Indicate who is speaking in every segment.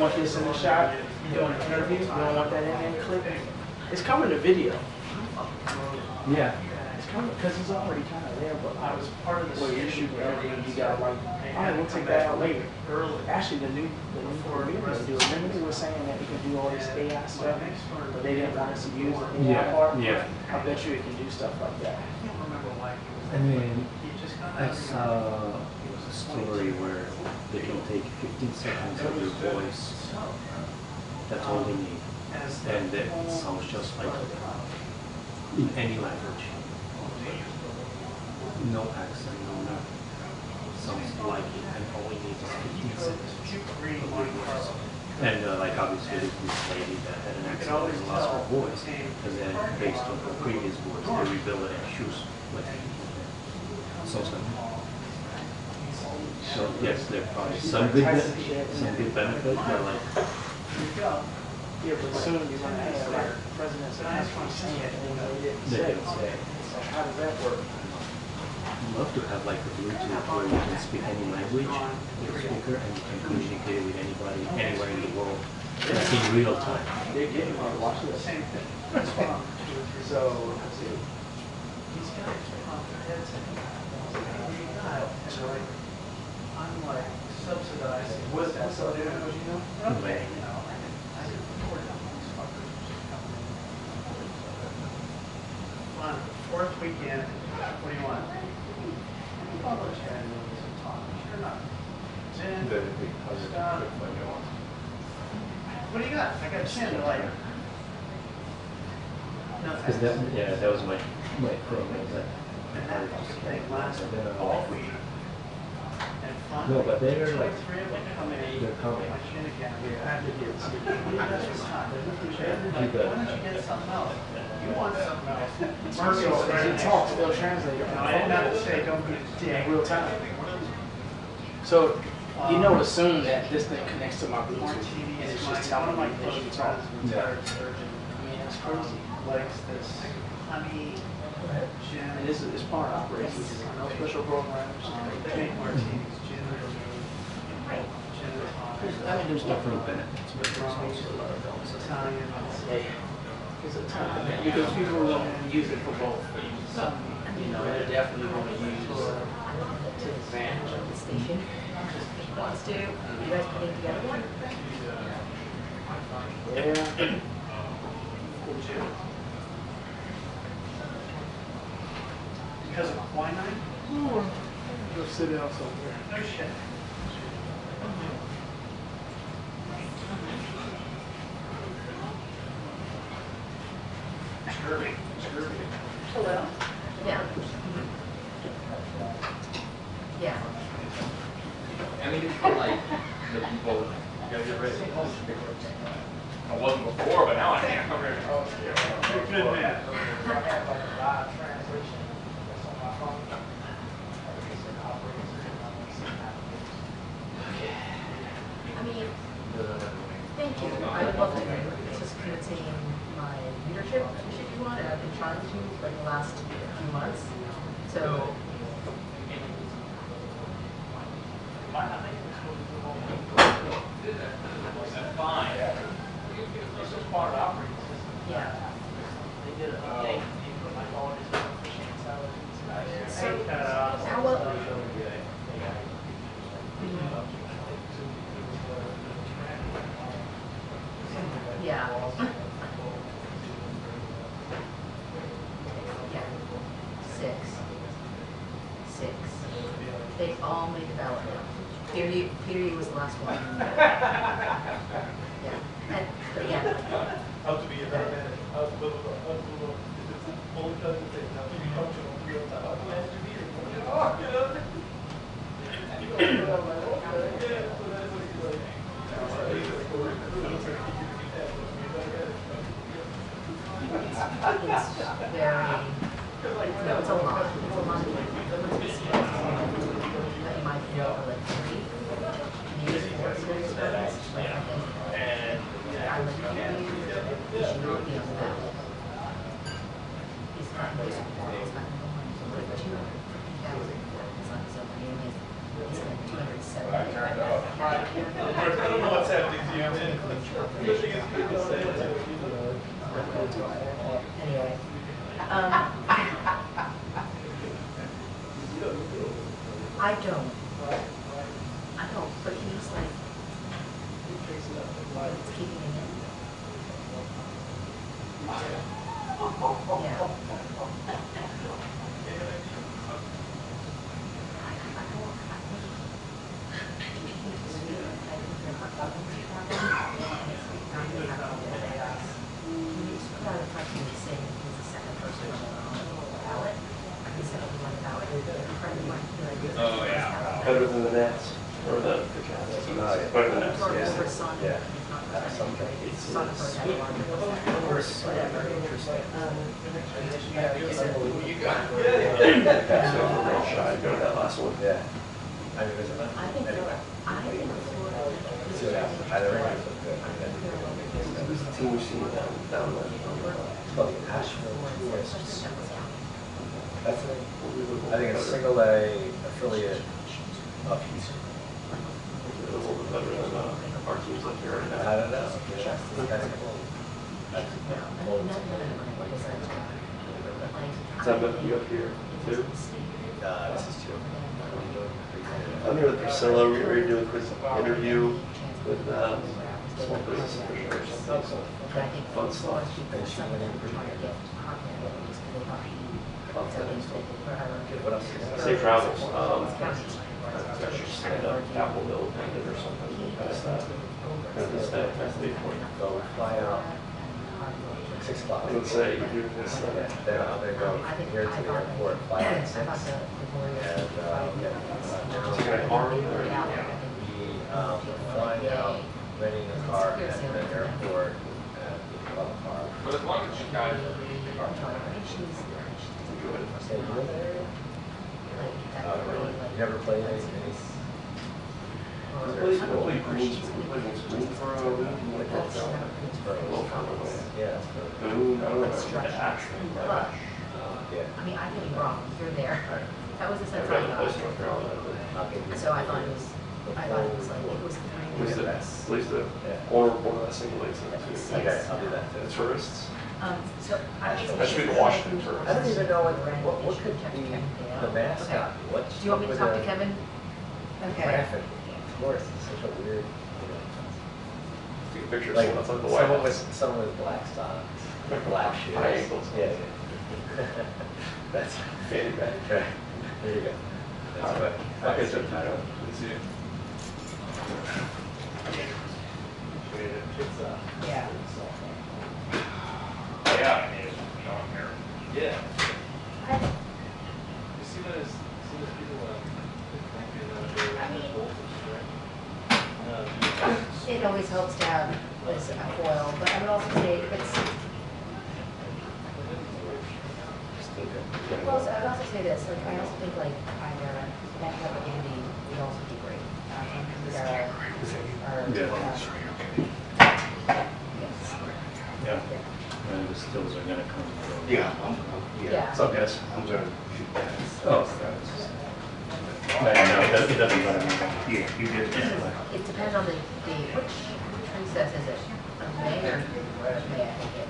Speaker 1: want this in the shot. You're doing an interview. You don't want that in there. Click. It's coming to video.
Speaker 2: Yeah.
Speaker 1: It's coming because it's already kind of there. But I was part of the way you shoot the interview. You got like, all right, we'll take that out later. Actually, the new Koreans do it. Remember they were saying that we can do all this AI stuff, but they didn't want us to use the AI part.
Speaker 2: Yeah.
Speaker 1: I bet you it can do stuff like that.
Speaker 2: I mean, I saw a story where they can take 15 seconds of your voice. That's all they need. And it sounds just like in any language. No accent, no nothing. Sounds like it, and all we need is 15 seconds of your voice. And like obviously this lady that had an accent and lost her voice, and then based on her previous voice, they rebuild it and she was like, so yes, there are probably some good benefit, but like.
Speaker 1: Yeah, but soon you're going to have like presidents that have to say it and they didn't say. So how does that work?
Speaker 2: I'd love to have like a Bluetooth where you can speak any language with a speaker and you can communicate with anybody anywhere in the world, like in real time.
Speaker 1: They're getting on watch this. Same thing. So let's see. These guys are I'm like subsidizing. What's that? So you know? Okay. Fourth weekend, what do you want? Sure not. What do you got? I got 10 like.
Speaker 2: Because that was my thing.
Speaker 1: All week.
Speaker 2: No, but they're like, they're coming.
Speaker 1: I have to get some. Why don't you get something else? You want something else. Marcel, as he talks, they'll translate it. I did not say don't be in real time. So, you know, assume that this thing connects to my Bluetooth and it's just telling me that you talk.
Speaker 2: Yeah.
Speaker 1: I mean, that's crazy. Likes this honey. And this is part of operations. No special programs. Make martinis.
Speaker 2: I mean, there's definitely benefits, but there's also a lot of downsides.
Speaker 1: Italian. It's a ton because people will use it for both. You know, they're definitely going to use it to advantage of the
Speaker 3: station. Wants to. You guys putting together one?
Speaker 1: Yeah. Because of quinine? Go sit down somewhere. No shit.
Speaker 3: Hello? Yeah. Yeah.
Speaker 4: I mean, it's for like the people, you gotta get ready. I wasn't before, but now I am.
Speaker 1: Good man.
Speaker 3: I mean, thank you. I would love to just contain my leadership if you want, and I've been trying to for the last few months. So.
Speaker 1: Fine. This is part of operating system.
Speaker 3: Yeah.
Speaker 1: They did a update. They put like all these artificial intelligence.
Speaker 3: How well? Yeah. Yeah. Six. They all made the ballot now. Peter was the last one. Yeah. And again.
Speaker 5: How to be a better man? How to build all the time to say how to be functional in real time. How to be
Speaker 3: it's a lot. It's a lot of people. That you might feel for like 3, maybe 4 serious ones. Like I think I would you should not be on the ballot. It's not most important. It's not number 1. So like 250,000 it's not so many. It's like 270.
Speaker 5: I don't know what's happening to you.
Speaker 3: I don't, but he's like, it's keeping him in. Yeah.
Speaker 4: Oh, yeah.
Speaker 2: Better than the Nets, or the Cats. Better than the Nets, yeah.
Speaker 4: Who you got?
Speaker 2: Real shy, go to that last one.
Speaker 6: Yeah. I mean, visit that.
Speaker 3: I think,
Speaker 6: Anyway. So,
Speaker 3: Florida.
Speaker 6: yeah, either way, it's good.
Speaker 2: Who's the team we've seen down there?
Speaker 6: Well, Asheville, yes. That's, I think, a single A affiliate up east.
Speaker 2: A little bit better than our teams up here right
Speaker 6: I
Speaker 2: now.
Speaker 6: don't know. Yeah.
Speaker 2: Is that about you up here too?
Speaker 6: This is two.
Speaker 2: I'm here with Priscilla. We were doing a quick interview with small business official or something. So fun stuff.
Speaker 6: What else?
Speaker 2: Safe travels. I should stand up Capitol Hill attended or something past that. This day, that's the point.
Speaker 6: So we fly out like 6 o'clock.
Speaker 2: I would say you do this.
Speaker 6: Then I'm gonna go from here to the airport, fly out at 6. And
Speaker 2: Is it gonna harm you or?
Speaker 6: we flying out, renting a car at the airport, and we love a car.
Speaker 4: But as long as you guys
Speaker 6: Hey, you live there? Really? You never played any?
Speaker 2: I played Greensboro, like that.
Speaker 6: Yeah.
Speaker 2: Boone, I don't know, actually.
Speaker 6: Yeah.
Speaker 3: I mean, I could be wrong, you're there. That was the sense
Speaker 2: I've
Speaker 3: I
Speaker 2: got a place in
Speaker 3: got.
Speaker 2: North Carolina.
Speaker 3: So I thought it was like, it was
Speaker 2: At least the,
Speaker 6: Yeah.
Speaker 2: or one of the single lakes in it too.
Speaker 6: Okay, I'll do that
Speaker 2: The
Speaker 6: too.
Speaker 2: tourists.
Speaker 3: So I was.
Speaker 2: That should be the Washington tourists.
Speaker 6: I don't even know what could be the mascot. What?
Speaker 3: Do you want me to talk to Kevin? Okay.
Speaker 6: Graphic. Of course, it's such a weird, you know.
Speaker 2: Take a picture of
Speaker 6: Like,
Speaker 2: someone outside the White House.
Speaker 6: someone with black stocks, black shoes.
Speaker 2: High ankles.
Speaker 6: Yeah, yeah. That's,
Speaker 2: Fanny pack.
Speaker 6: okay, there you go. That's
Speaker 2: All right.
Speaker 6: what.
Speaker 2: Okay, so title. Let's see.
Speaker 3: Yeah.
Speaker 4: yeah, I mean, you know, I'm here.
Speaker 5: Yeah. You see those people,
Speaker 3: It always helps to have this foil, but I would also say if it's, well, so I would also say this, like, I also think like either that type of Andy would also be great.
Speaker 2: Yeah.
Speaker 7: And the stills are gonna come through.
Speaker 1: Yeah,
Speaker 3: Yeah.
Speaker 2: What's up, guys?
Speaker 1: I'm gonna shoot that.
Speaker 2: Oh,
Speaker 7: No, it doesn't matter. Yeah, you did.
Speaker 3: It depends on the which princess is it? May or May, I think it.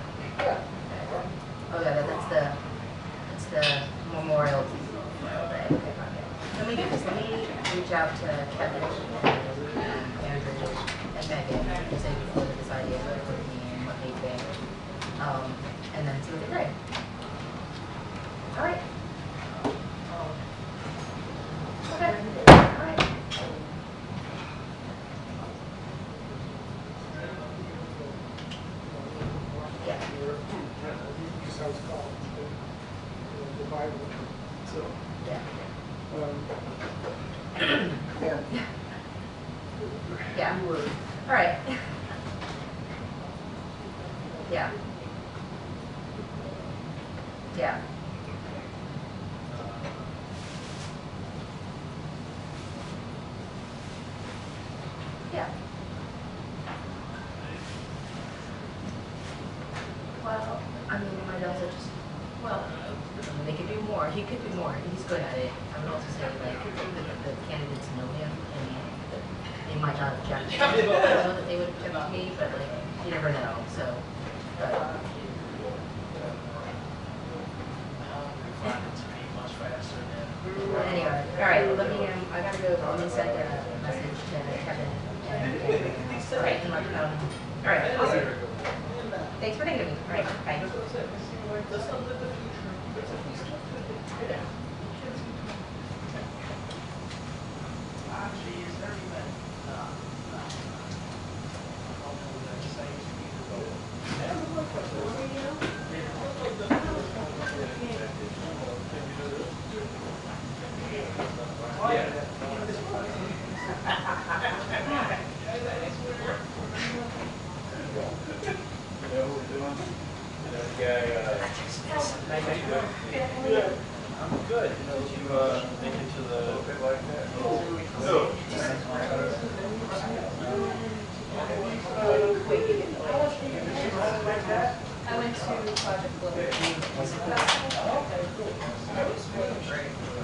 Speaker 3: Oh, yeah, that's the Memorial Day. Okay, okay. Let me do this, let me reach out to Kevin, Andrew, and Megan, to say before this idea of what we mean, what they think. And then see what they agree. All right. Okay, all right. Yeah.
Speaker 5: sounds called the Bible.
Speaker 1: So,
Speaker 3: Yeah.
Speaker 1: yeah.
Speaker 3: Yeah.
Speaker 1: We were,
Speaker 3: All right. Yeah. Yeah. Yeah. Well, I mean, my dad's just, well, they could do more. He could do more. He's good at it. I would also say, like, the candidates know him, and they might not object to him. I don't know that they would object to me, but, like, you never know, so, but.
Speaker 1: it's much faster than.
Speaker 3: Anyway, all right, well, let me, I gotta go, but let me send a message to Kevin and, all right, and like, all right, awesome. Thanks for thinking of me. All right, bye.
Speaker 8: I'm good. Did you make it to the
Speaker 3: I went to Project Blue.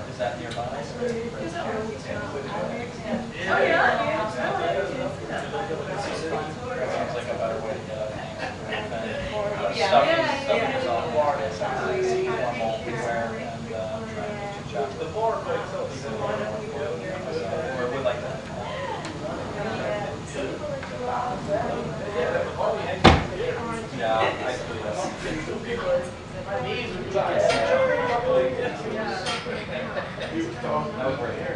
Speaker 8: Is that nearby?
Speaker 3: Oh, yeah?
Speaker 8: Sounds like a better way to get out of things.
Speaker 3: Yeah.
Speaker 8: Stuff is on board. It sounds like it's formal everywhere and trying to get your job.
Speaker 5: The bar by itself is
Speaker 8: Or would like that. Yeah, I feel that. That was right here.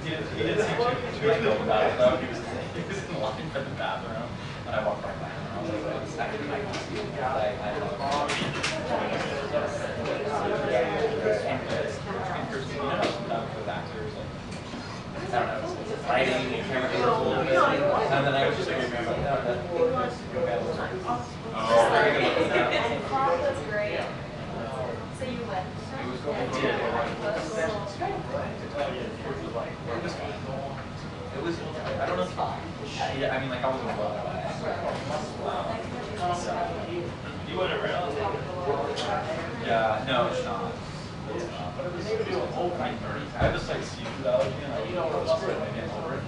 Speaker 8: He didn't seem too thrilled about it though. He was in line for the bathroom, and I walked right by him. I was like, I can see it. I love it. You know, sometimes with actors, like, I don't know, it's fighting and camera goes a little bit, and then I was just like, remember, no, that's go bad. Oh, very good looking now.
Speaker 3: That's great. So you went?
Speaker 8: It was, I don't know if, yeah, I mean, like, I was in love.
Speaker 5: You went around?
Speaker 8: Yeah, no, it's not. But it was I have this like seafood allergy, and I was screwed. Maybe I'm over it.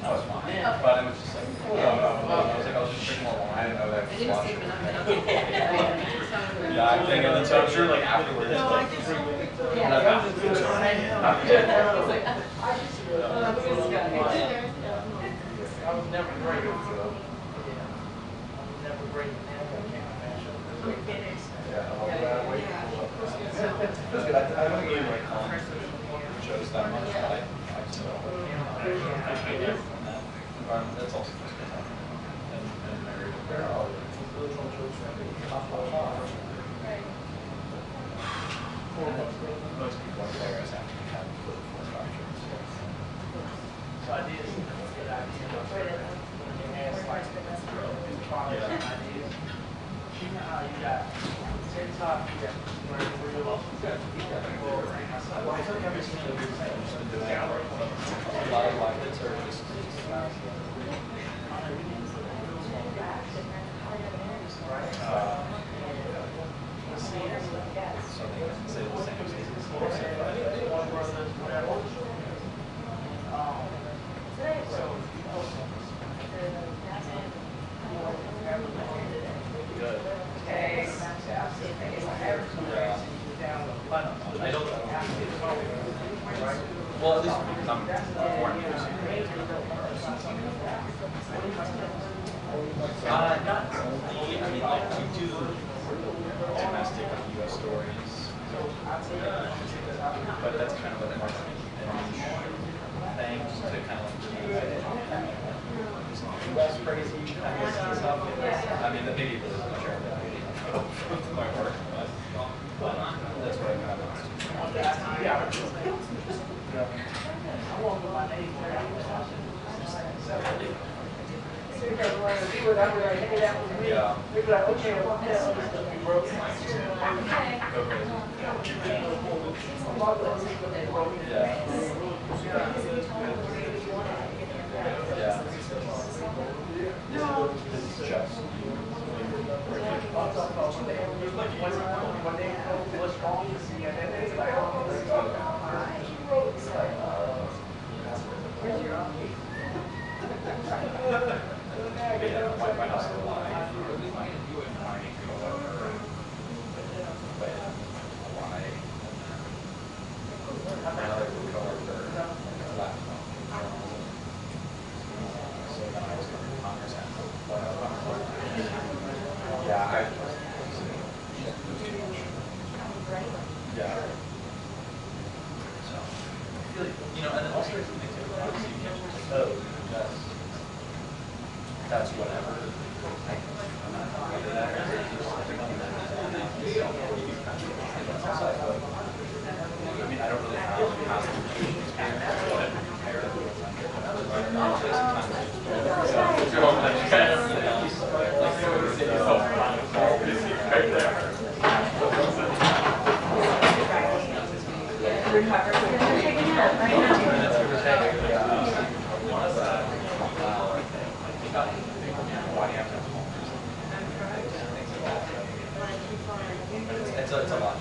Speaker 8: That was fine. But it was just like, I was like, I was just drinking more wine. I didn't know that. Yeah, I think, and then so I'm sure like afterwards, like,
Speaker 1: I was never great. I was never great.
Speaker 8: That's good. I don't really like shows that much, but I still that's also just good. And married a girl. Most people in Paris actually have football structures.
Speaker 1: So I did see a good idea. When you ask like products and ideas, you know how you got TikTok, you got real, well, I took every single
Speaker 8: A lot of black kids are just so they can say the same thing. Good. I don't. Well, at least because I'm foreign. Not only. I mean, like we do domestic U.S. stories, but that's kind of like things to kind of like U.S. crazy stuff. I mean, that maybe it doesn't share with my work, but that's what I kind of.
Speaker 1: I won't put my name there.
Speaker 8: Yeah. This is just
Speaker 1: What's wrong with me? And then it's like, where's your
Speaker 8: White House alive. code, that's whatever. I mean, I don't really have a constitution experience, but what it's a lot.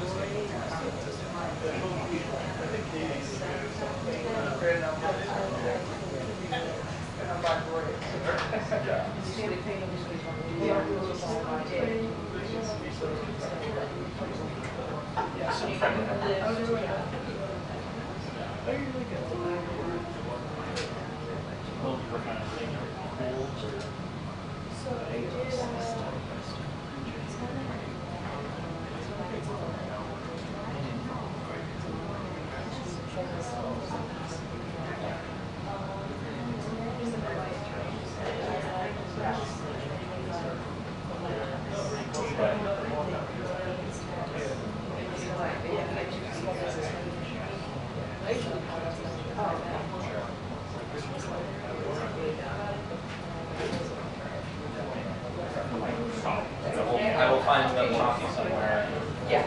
Speaker 8: I will find them talking somewhere. Yeah.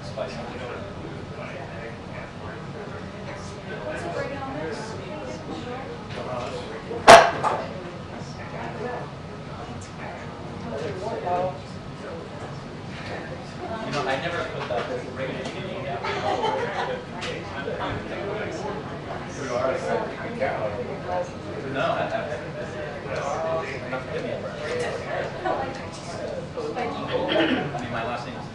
Speaker 8: Spice them. You know, I never put that regular meeting down. No, I haven't. Enough to give me a break. I mean, my last name is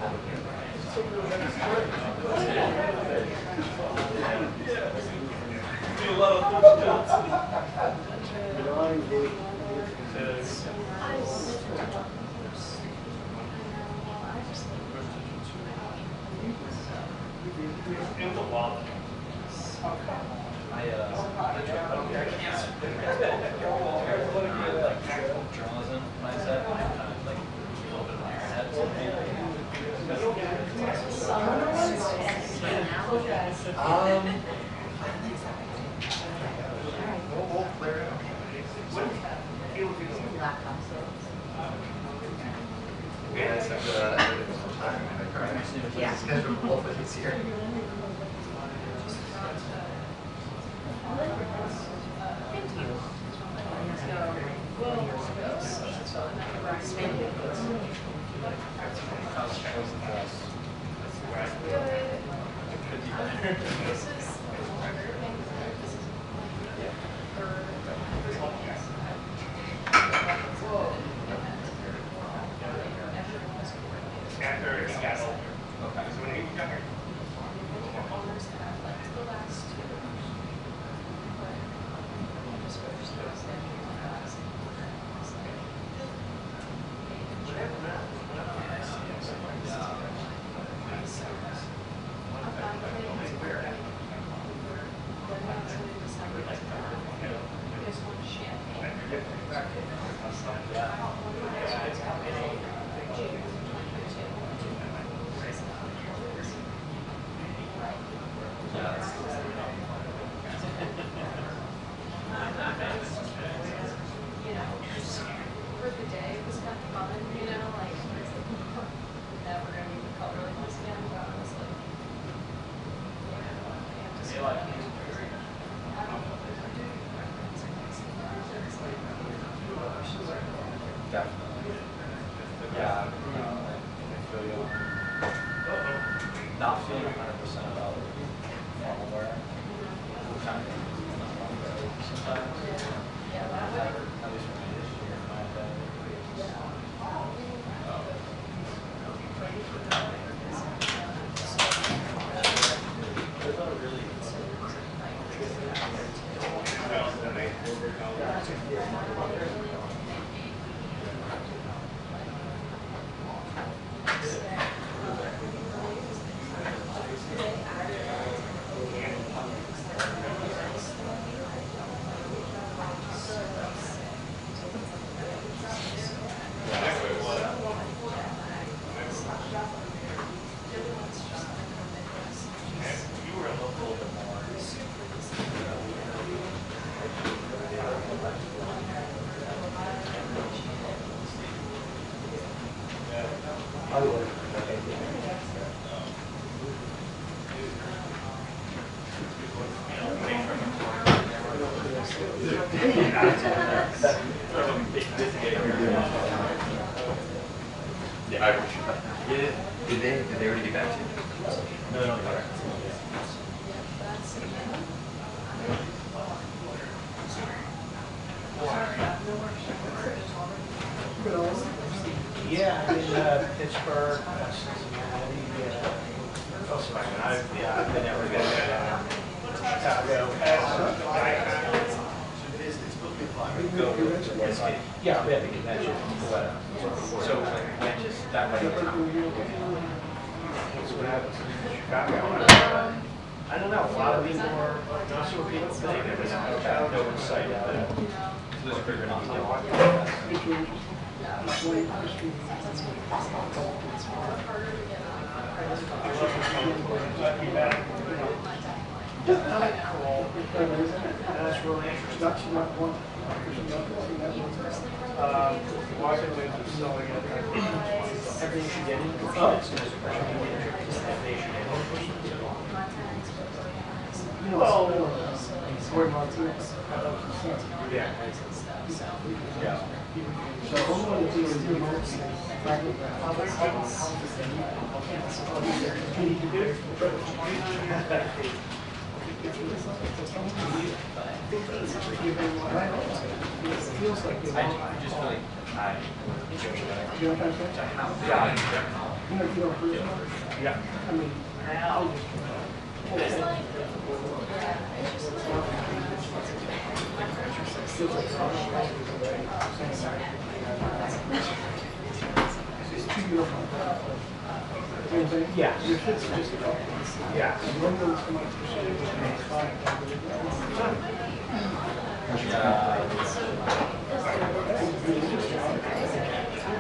Speaker 8: journalism mindset, kind of like a little bit of an airhead.
Speaker 6: Schedule both of these here. Not feeling 100% about formal wear. Kind of sometimes. At least for me this year, in my opinion.
Speaker 4: Yeah, I appreciate that. Yeah. Did they already get back to you?
Speaker 2: No, no, no.
Speaker 1: Yeah, I mean, Pittsburgh, Cincinnati, I've been everywhere. Chicago. Yeah, we have to get that shit.
Speaker 6: So, like, just that way.
Speaker 1: Chicago. I don't know, a lot of people are, not sure what people think, there's no insight out of it.
Speaker 6: So there's a pretty good
Speaker 1: That's really interesting. Walking away from selling it. Everything should get in. Well, yeah. Yeah. So feels like
Speaker 6: I just feel like
Speaker 1: yeah. I mean, now yeah, your kids are just yeah.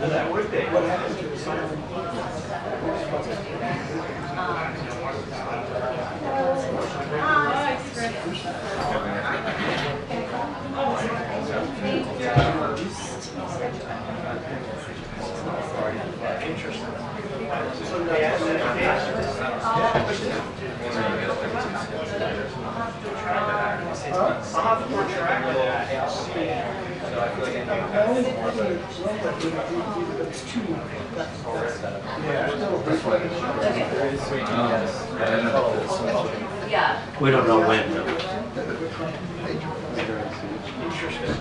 Speaker 1: Does that work there? What happens to the silent? Interesting. I'll have to track that and see.
Speaker 6: so I feel like
Speaker 3: Yeah.
Speaker 2: We don't know when, though.
Speaker 1: Interesting.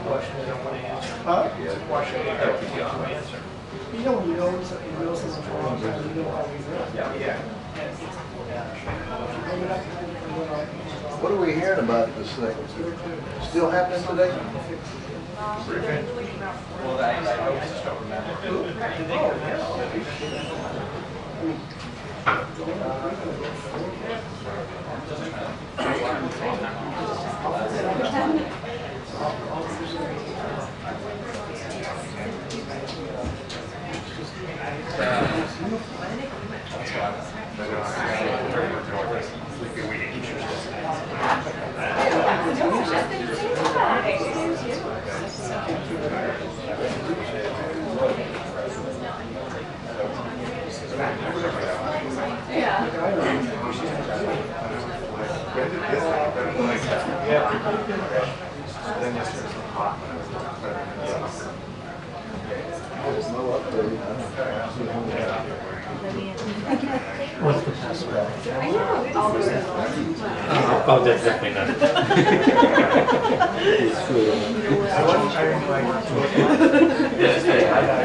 Speaker 1: Question I don't want to answer.
Speaker 9: Huh?
Speaker 1: Question I don't want to answer.
Speaker 9: You know when you know someone's wrong, you know how we live.
Speaker 1: Yeah.
Speaker 9: What are we hearing about this thing? Still happening today?
Speaker 6: well, I just don't remember.
Speaker 2: What's the password? Oh, that's definitely not.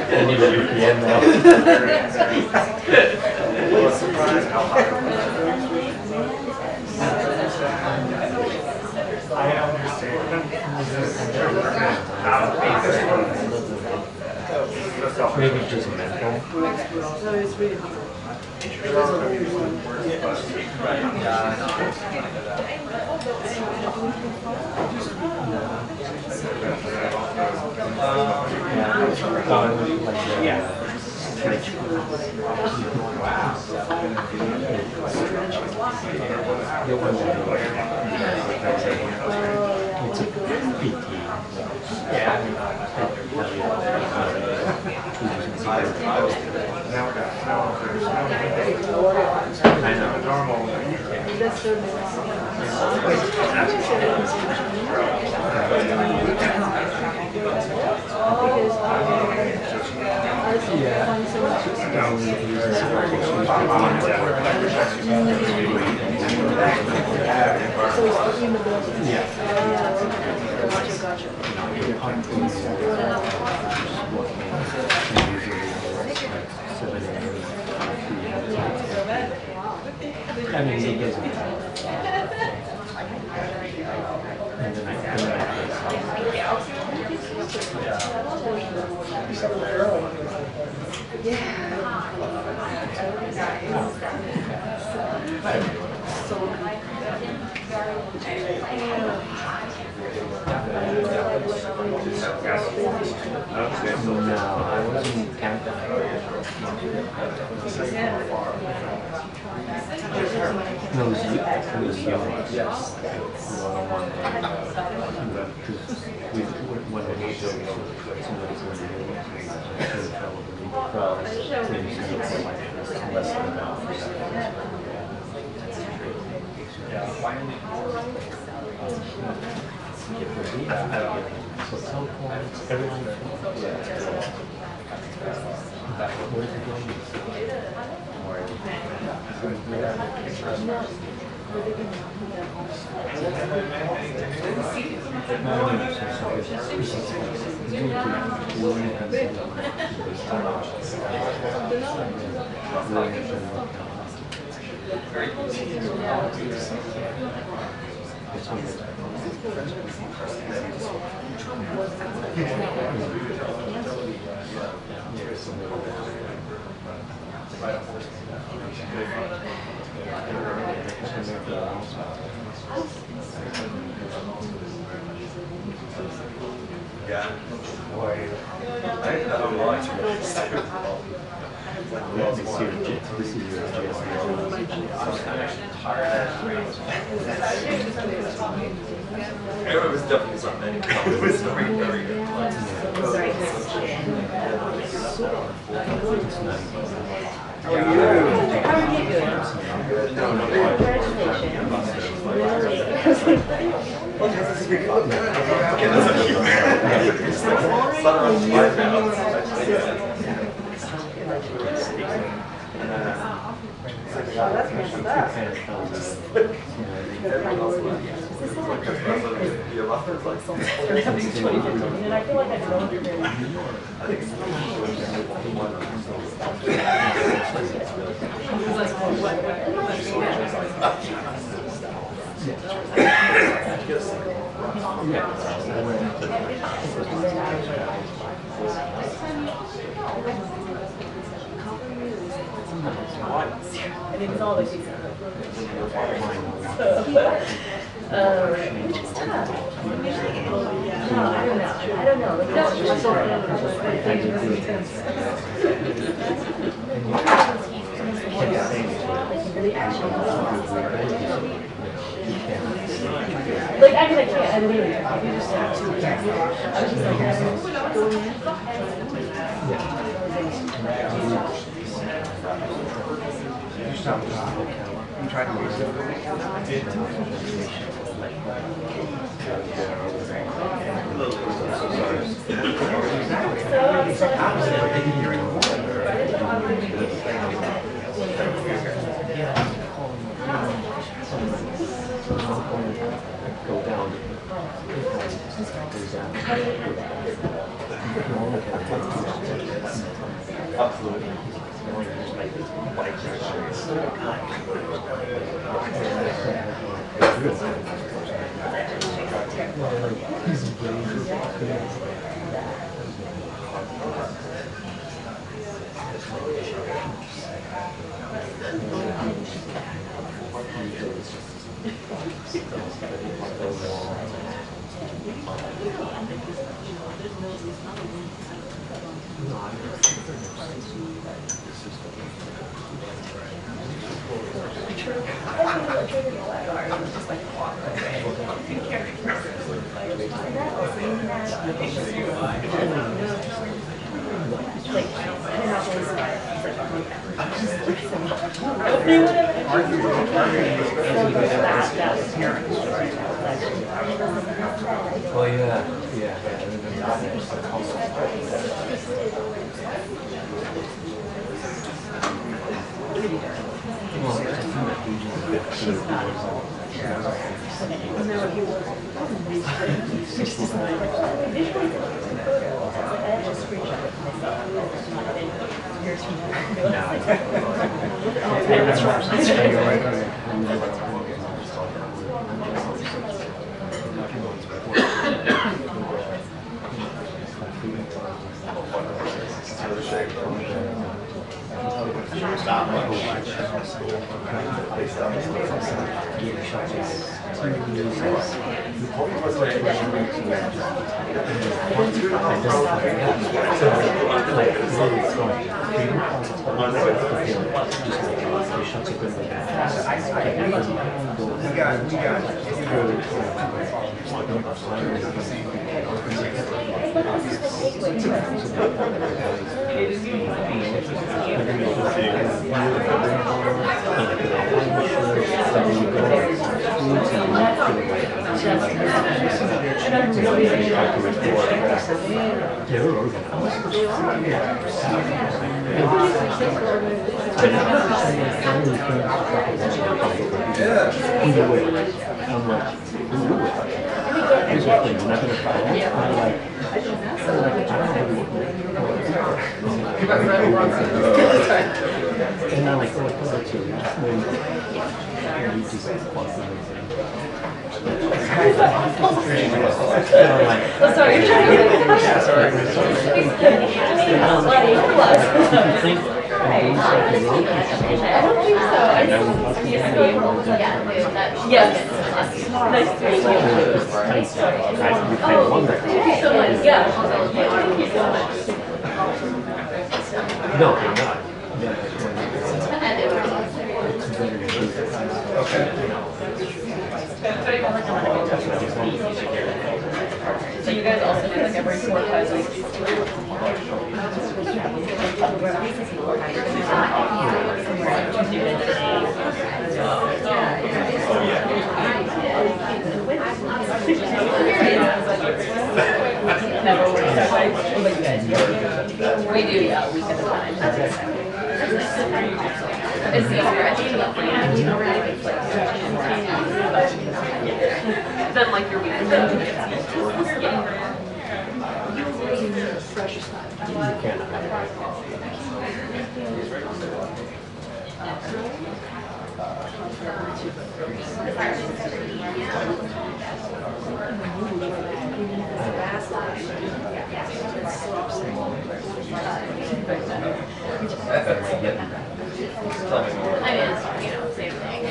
Speaker 2: I need a VPN now.
Speaker 1: I understand.
Speaker 2: Maybe just mental. It's a PT. Yeah. I mean, he doesn't. And then no, I wasn't counting. No, it was young. Yes. Because when I need to somebody's going to do less than so cell phones, everything. What is it going to
Speaker 8: Yeah. I don't know.
Speaker 2: this is your
Speaker 8: It was definitely something. It was very, very good.
Speaker 3: How are you doing? And it was all the season. Which is tough. No, I don't know. I don't know. Like, I can't. I don't even. You just have to. I was just like, going
Speaker 1: You try to use
Speaker 2: go down.
Speaker 8: Absolutely.
Speaker 2: Oh yeah, yeah. No, they're not.
Speaker 3: So you guys also do like every 4 or 5 weeks? We do, yeah, a week at a time. It's easier, I think, than like your weekend. I mean, it's, you know, same thing.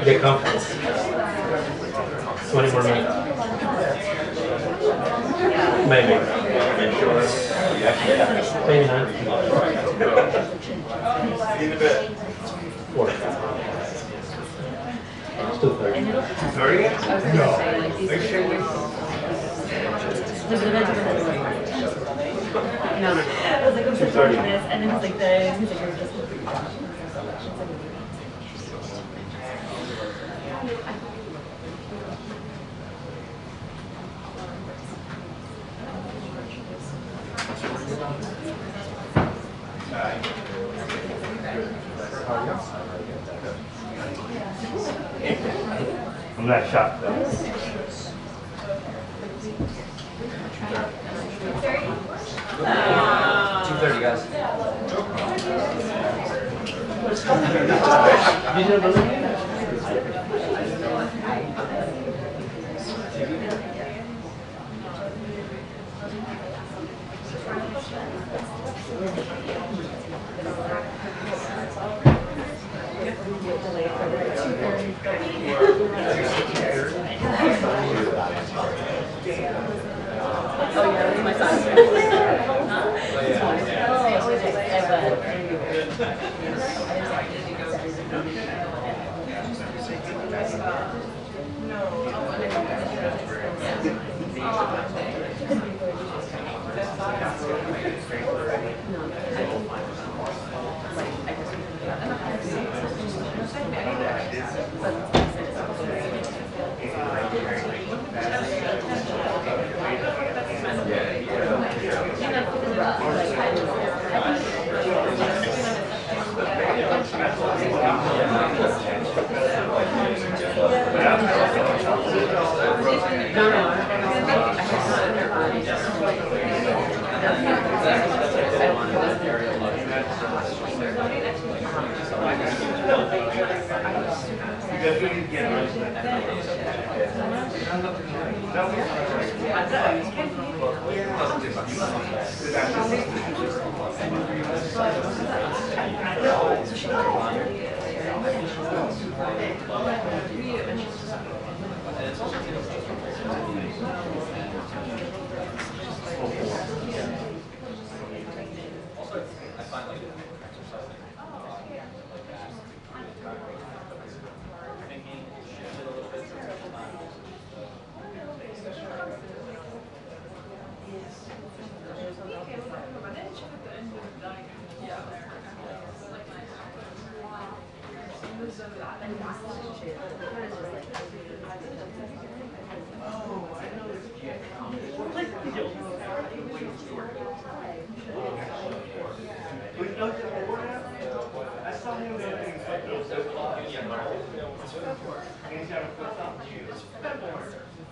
Speaker 2: Get comfortable. 20 more minutes. Maybe. Maybe not.
Speaker 4: In a bit.
Speaker 2: 4. Still 30.
Speaker 4: 30? No. Are you sure?
Speaker 3: No. I was like, I'm such a this, and then he's like, this. He's like, you're just.
Speaker 7: I'm not shocked though.
Speaker 8: $2.30, guys.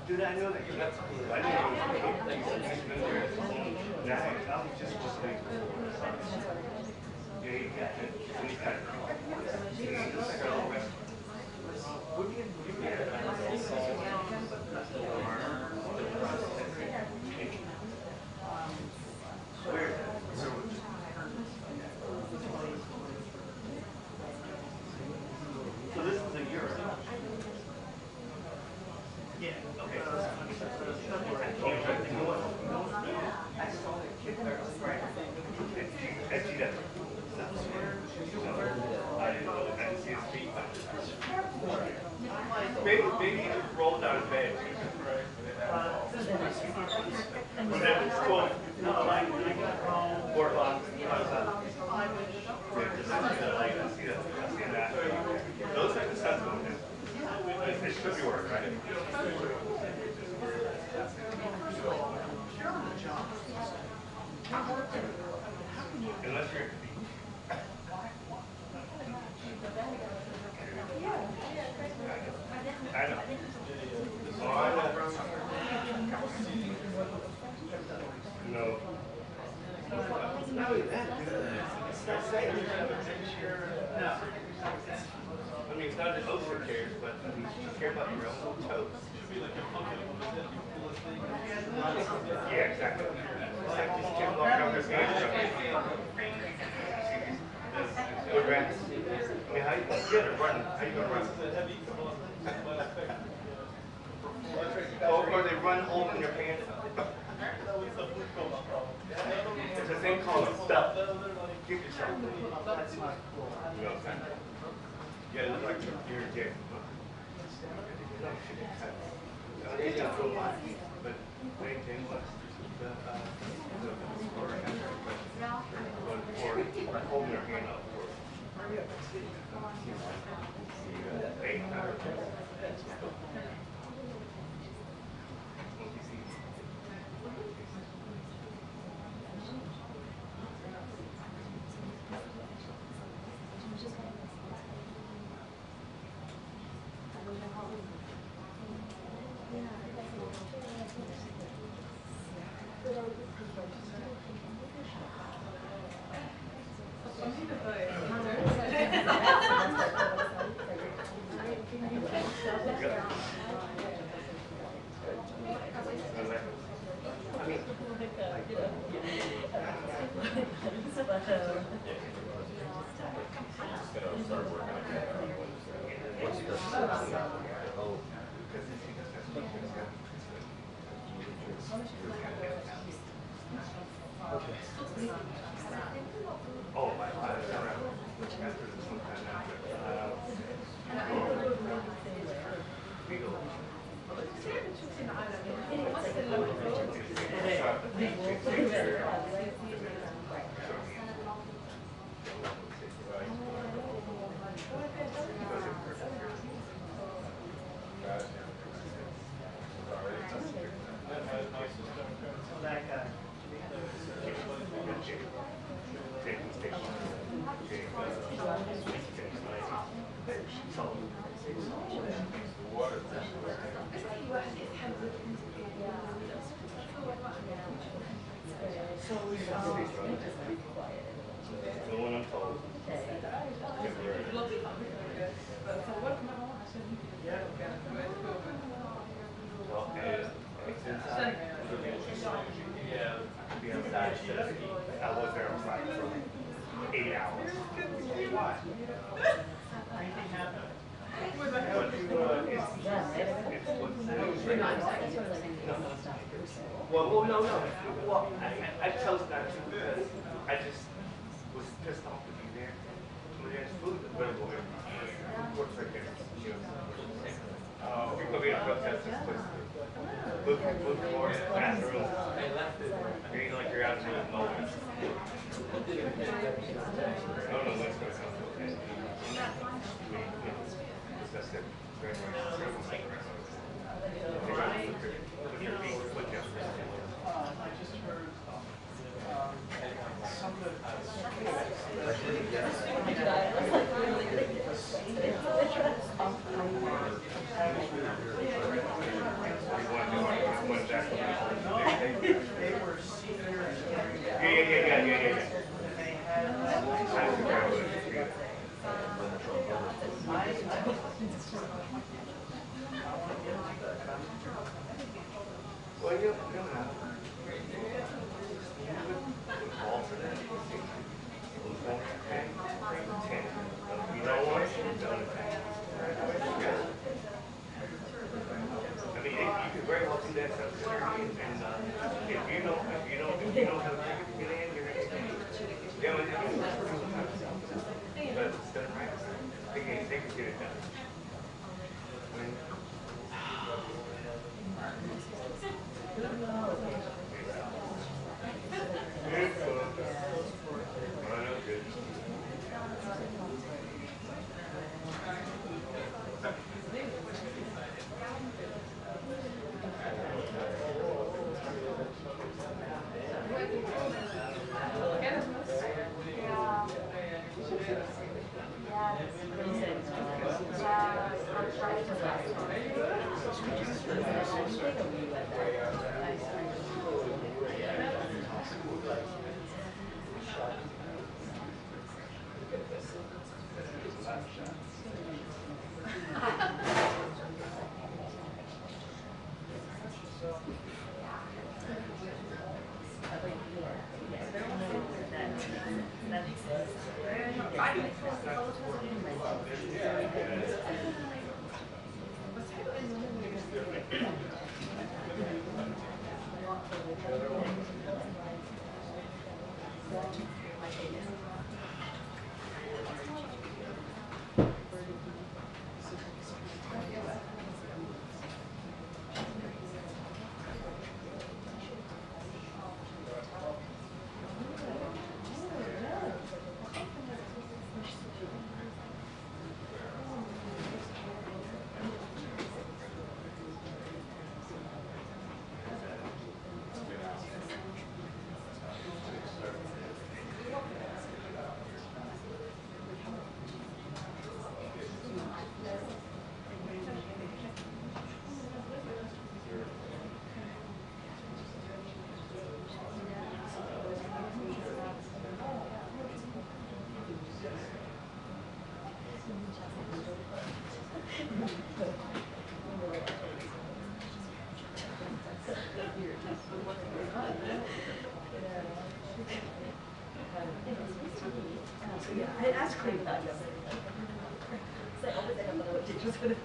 Speaker 7: Did I know that you got something? I didn't know. I was just listening. Yeah, you got it. So this is a year. Yeah, okay.
Speaker 4: Maybe you just rolled out of bed.
Speaker 7: Well, I got home.
Speaker 4: Should be working, right? Unless you're at the beach. I know. Oh, I know. No. Not only that, they're saying you have a picture. No. I mean, it's not just ocean cares, but I mean, you care about your own toes.
Speaker 5: Should be like a pumpkin, the coolest thing.
Speaker 4: Yeah, exactly. It's like these kids walking around their hands. Good rats. I mean, how you gonna run? How you gonna run?
Speaker 5: This is a heavy component.
Speaker 4: Or they run holding their pants up.
Speaker 5: That was the food coma problem.
Speaker 4: It's a thing called a belt. Give yourself.
Speaker 1: That's not cool.
Speaker 4: You know what I'm saying? Yeah, it looks like you're in jail. No shit. It's not so much, but maintain what? Or holding their hand up. Oh, my God.
Speaker 1: That guy.
Speaker 4: No one I'm told. Well, yeah, to be outside, I was there like for 8 hours. Why?
Speaker 1: Anything happened?
Speaker 4: Well, no. Well, I chose not to because I just was pissed off to be there. But there's food that's available everywhere. Of course, right there. You know, if you're going to be a protest, this place. Food courts, bathrooms. You ain't like you're out in the moment. I don't know what's going to come to it. That's it. Very much.
Speaker 1: I just heard some of they were seniors.
Speaker 4: Yeah.
Speaker 1: They had
Speaker 4: well, you know. You know what? I mean, you could very well do that stuff. And if you don't have a ticket to get in, you're going to but it's done right. They can get it done.
Speaker 3: I asked Karine about yesterday. So I always end up with what teachers would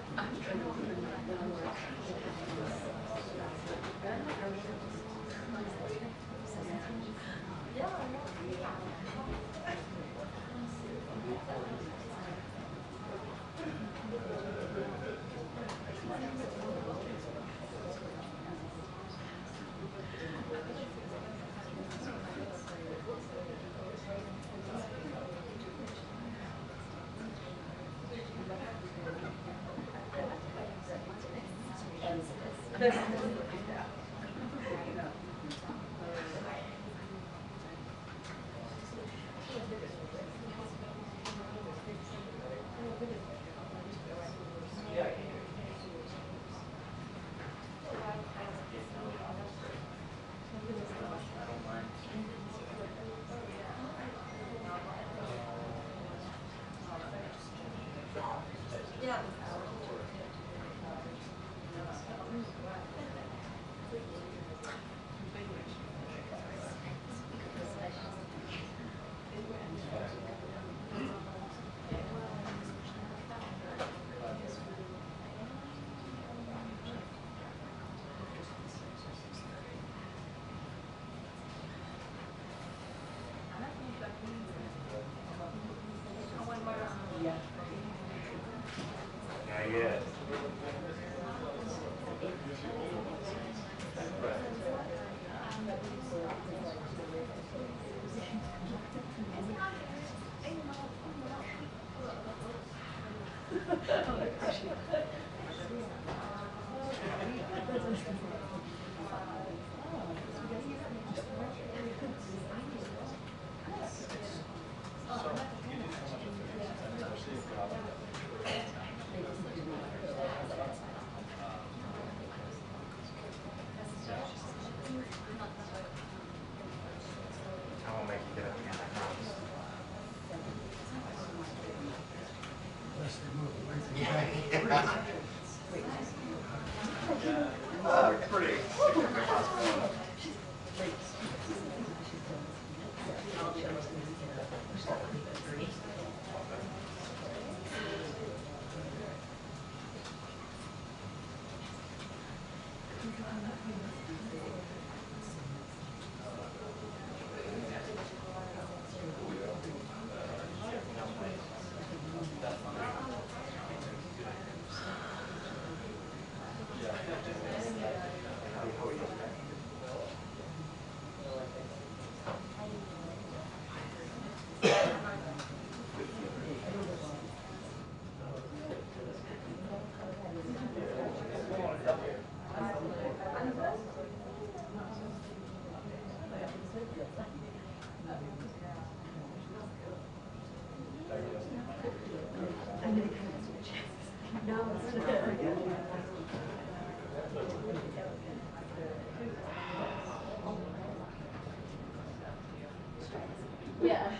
Speaker 2: Not yet. I won't make you get up again, I promise.
Speaker 9: Pretty.
Speaker 3: Yeah.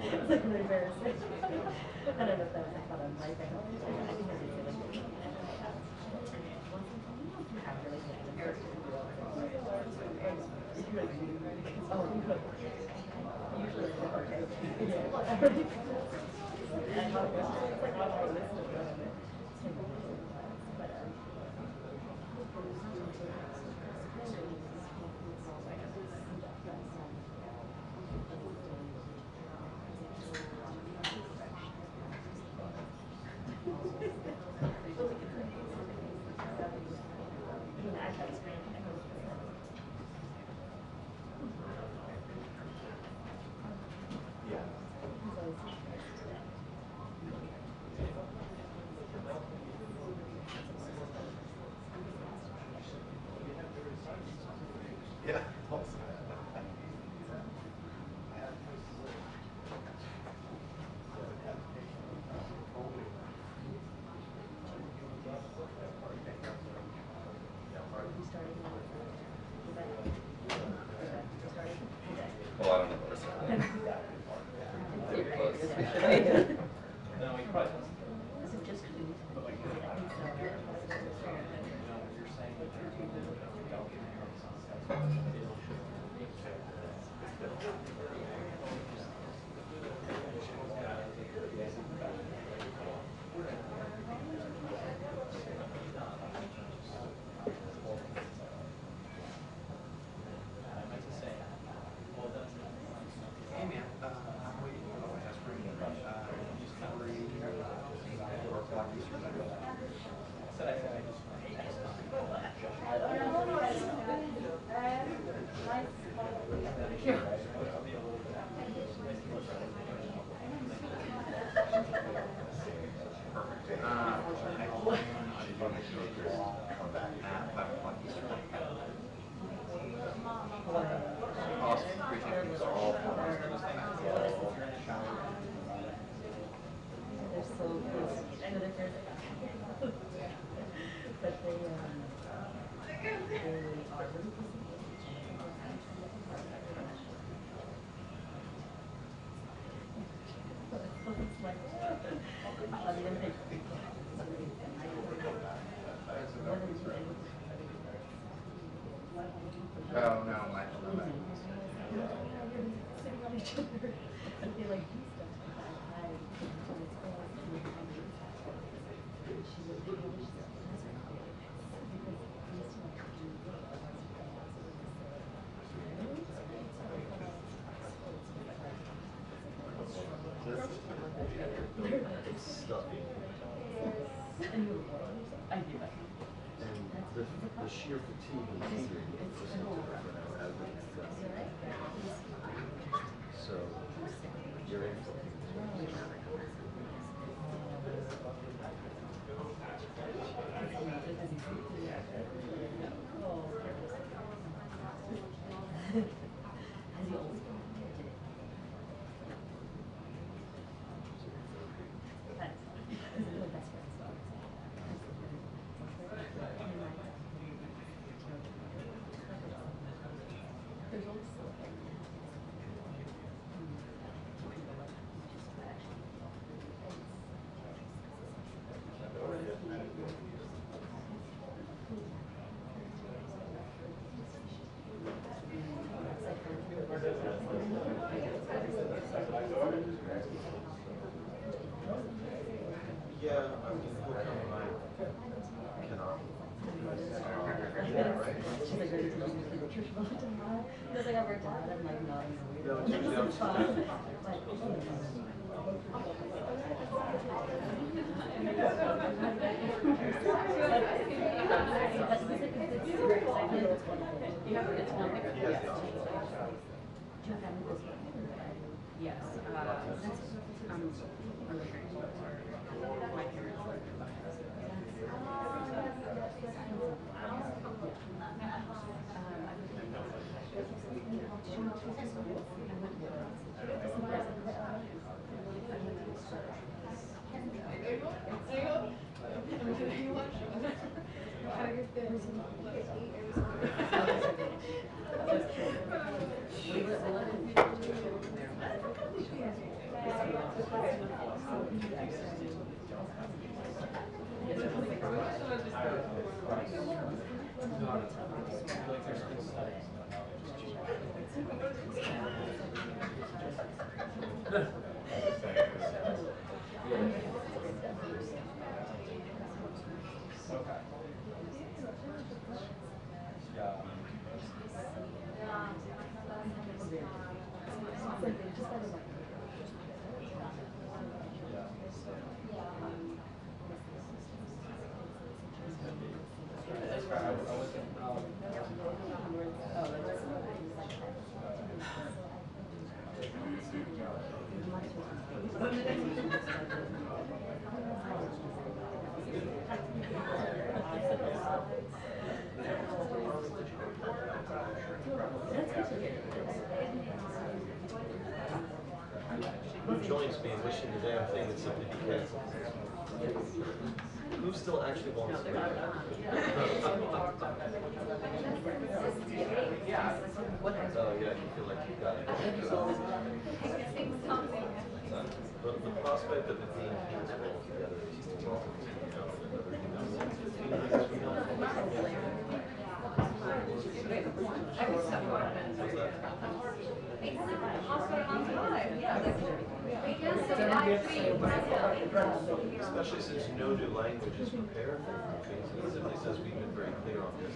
Speaker 3: It's like really embarrassing. I don't know if that was like on my thing. I think I did like
Speaker 8: Well, I don't know about no, he probably doesn't.
Speaker 3: This is just
Speaker 6: Hey man, I'm waiting for the last ring. Just kind of reading here. Awesome, appreciate you all.
Speaker 3: They're so close. But they are They like do stuff like that. She would do all this stuff. And that's what I did. Because I used to like do
Speaker 10: It's stuffy.
Speaker 3: I do.
Speaker 10: And the sheer fatigue and anger you can listen to it for an hour out of it. So you're in for it.
Speaker 3: Has he always been here today? That's my best friend's dog. There's always
Speaker 10: Yeah, I mean, he'll come and I cannot.
Speaker 3: She's like ready to do the church all the time. Because like I worked out, I'm like not in the
Speaker 10: No,
Speaker 3: weird.
Speaker 10: it's
Speaker 3: It's fun. Yes. My parents were
Speaker 10: Who joins me in wishing the damn thing would simply be canceled? Who still actually wants to? Oh yeah, you feel like you've got it. But the prospect of it being canceled together is especially since no new language is prepared for things. It simply says we've been very clear on this.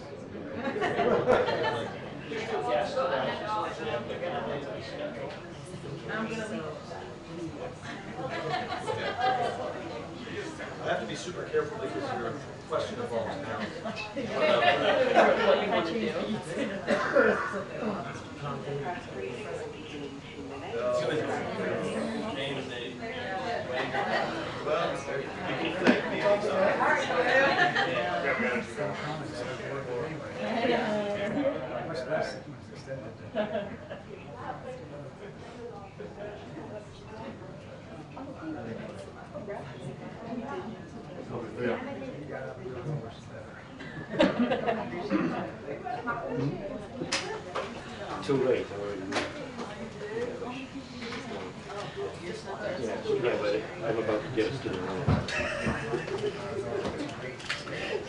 Speaker 10: I have to be super careful because your question involves nouns. Well, you can thank me
Speaker 2: Too late already. Yeah, but I'm about to get us to the room.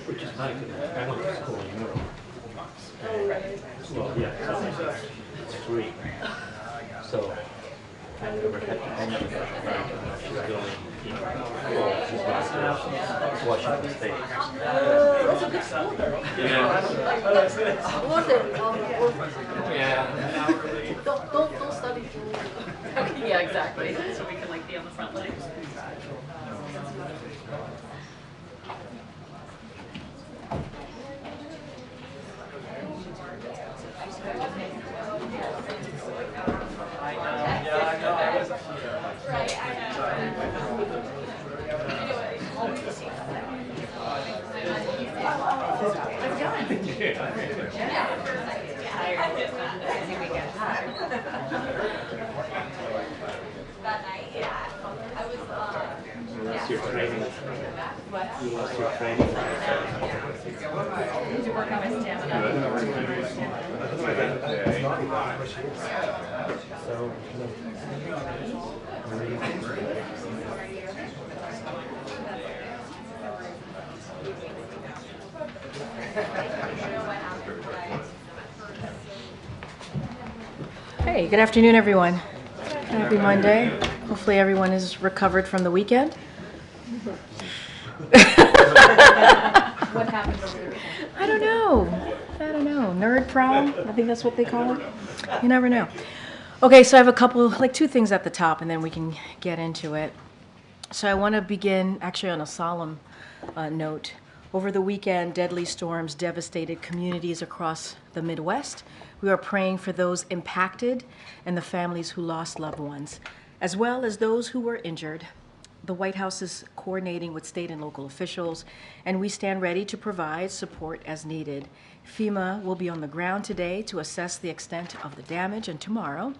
Speaker 2: Which is nice, I went to school in Europe. Well, yeah, so it's free. So, over at Engine. She's going, well, she's going to Washington State.
Speaker 3: That's a good school.
Speaker 2: Yeah.
Speaker 3: Worth it.
Speaker 2: Yeah.
Speaker 3: Don't study. Okay, yeah, exactly. So we can like be on the front lines.
Speaker 2: Your training. You lost your training.
Speaker 3: Need to work on my stamina.
Speaker 11: Hey, good afternoon, everyone. Happy Monday. Hopefully everyone is recovered from the weekend.
Speaker 3: What happened over the weekend?
Speaker 11: I don't know. Nerd prom? I think that's what they call it. You never know. Okay, so I have a couple, like 2 things at the top, and then we can get into it. So I want to begin actually on a solemn note. Over the weekend, deadly storms devastated communities across the Midwest. We are praying for those impacted and the families who lost loved ones, as well as those who were injured. The White House is coordinating with state and local officials, and we stand ready to provide support as needed. FEMA will be on the ground today to assess the extent of the damage, and tomorrow,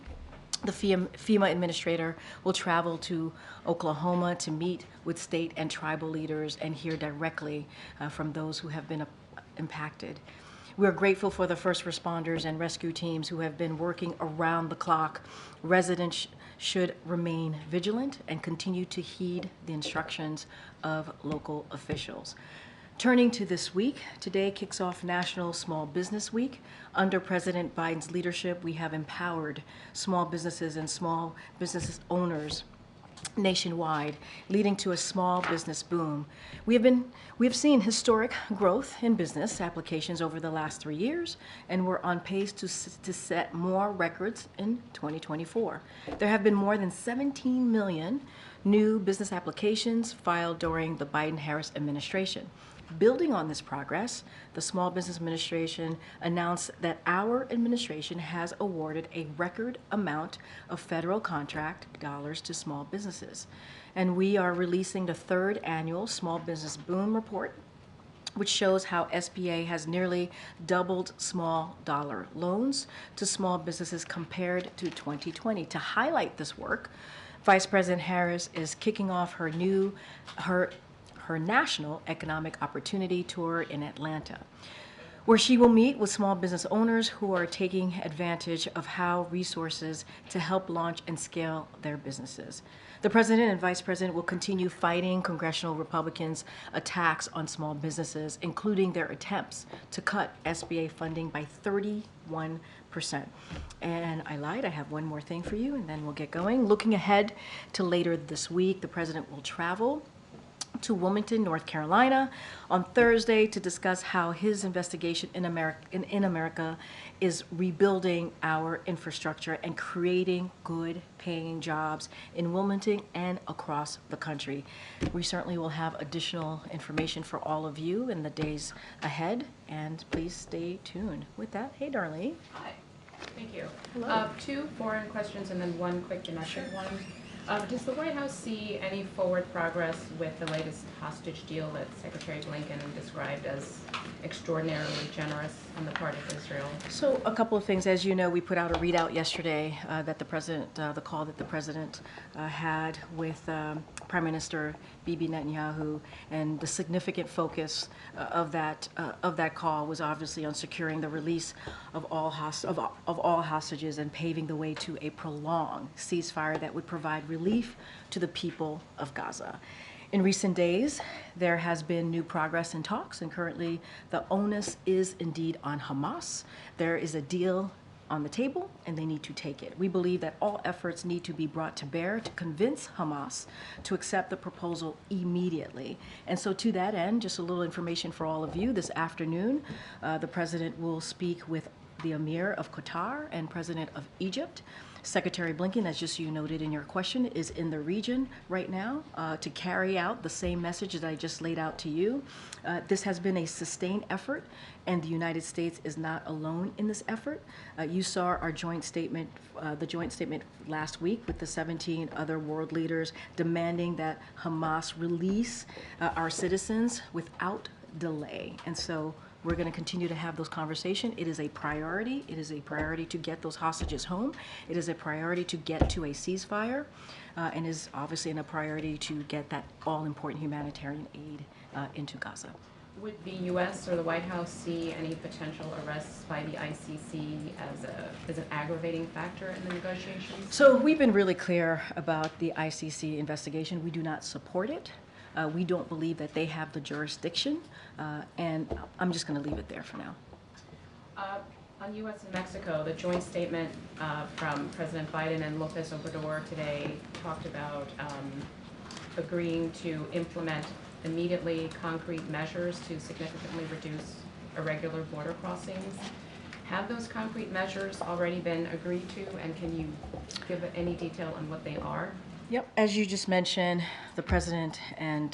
Speaker 11: the FEMA administrator will travel to Oklahoma to meet with state and tribal leaders and hear directly from those who have been impacted. We are grateful for the first responders and rescue teams who have been working around the clock. Residents should remain vigilant and continue to heed the instructions of local officials. Turning to this week, today kicks off National Small Business Week. Under President Biden's leadership, we have empowered small businesses and small business owners nationwide, leading to a small business boom. We have seen historic growth in business applications over the last 3 years, and we're on pace to set more records in 2024. There have been more than 17 million new business applications filed during the Biden-Harris administration. Building on this progress, the Small Business Administration announced that our administration has awarded a record amount of federal contract dollars to small businesses. And we are releasing the 3rd annual Small Business Boom Report, which shows how SBA has nearly doubled small dollar loans to small businesses compared to 2020. To highlight this work, Vice President Harris is kicking off her National Economic Opportunity Tour in Atlanta, where she will meet with small business owners who are taking advantage of how resources to help launch and scale their businesses. The President and Vice President will continue fighting congressional Republicans' attacks on small businesses, including their attempts to cut SBA funding by 31%. And I lied, I have one more thing for you, and then we'll get going. Looking ahead to later this week, the President will travel to Wilmington, North Carolina on Thursday to discuss how his investigation in America is rebuilding our infrastructure and creating good paying jobs in Wilmington and across the country. We certainly will have additional information for all of you in the days ahead, and please stay tuned. With that, hey Darlene.
Speaker 12: Hi. Thank you.
Speaker 11: Hello.
Speaker 12: 2 foreign questions and then 1 quick domestic one. Does the White House see any forward progress with the latest hostage deal that Secretary Blinken described as extraordinarily generous on the part of Israel?
Speaker 11: So a couple of things. As you know, we put out a readout yesterday that the call that the president had with Prime Minister Bibi Netanyahu, and the significant focus of that call was obviously on securing the release of all hostages and paving the way to a prolonged ceasefire that would provide relief to the people of Gaza. In recent days, there has been new progress in talks, and currently the onus is indeed on Hamas. There is a deal on the table and they need to take it. We believe that all efforts need to be brought to bear to convince Hamas to accept the proposal immediately. And so to that end, just a little information for all of you, this afternoon, the President will speak with the Emir of Qatar and President of Egypt. Secretary Blinken, as just you noted in your question, is in the region right now to carry out the same message that I just laid out to you. This has been a sustained effort, and the United States is not alone in this effort. You saw our joint statement, the joint statement last week with the 17 other world leaders demanding that Hamas release our citizens without delay. And so we're going to continue to have those conversations. It is a priority. It is a priority to get those hostages home. It is a priority to get to a ceasefire, and is obviously a priority to get that all-important humanitarian aid into Gaza.
Speaker 12: Would the U.S. or the White House see any potential arrests by the ICC as an aggravating factor in the negotiations?
Speaker 11: So we've been really clear about the ICC investigation. We do not support it. We don't believe that they have the jurisdiction, and I'm just going to leave it there for now.
Speaker 12: On U.S. and Mexico, the joint statement from President Biden and López Obrador today talked about agreeing to implement immediately concrete measures to significantly reduce irregular border crossings. Have those concrete measures already been agreed to, and can you give any detail on what they are?
Speaker 11: Yep, as you just mentioned, the president and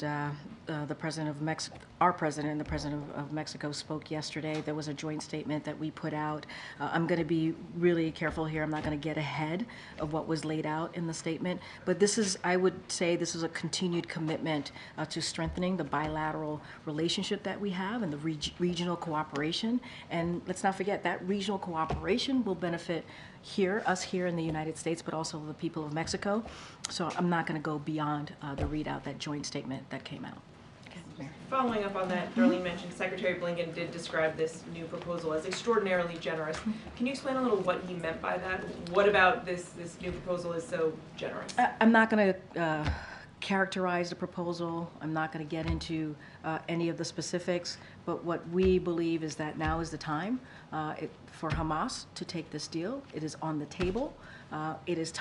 Speaker 11: the president of Mexico, our president and the president of Mexico spoke yesterday. There was a joint statement that we put out. I'm going to be really careful here. I'm not going to get ahead of what was laid out in the statement. But this is, I would say, this is a continued commitment to strengthening the bilateral relationship that we have and the regional cooperation. And let's not forget that regional cooperation will benefit us here in the United States, but also the people of Mexico. So I'm not going to go beyond the readout, that joint statement that came out.
Speaker 13: Following up on that, Darlene mentioned Secretary Blinken did describe this new proposal as extraordinarily generous. Can you explain a little what he meant by that? What about this new proposal is so generous?
Speaker 11: I'm not going to characterize the proposal. I'm not going to get into any of the specifics, but what we believe is that now is the time for Hamas to take this deal. It is on the table. It is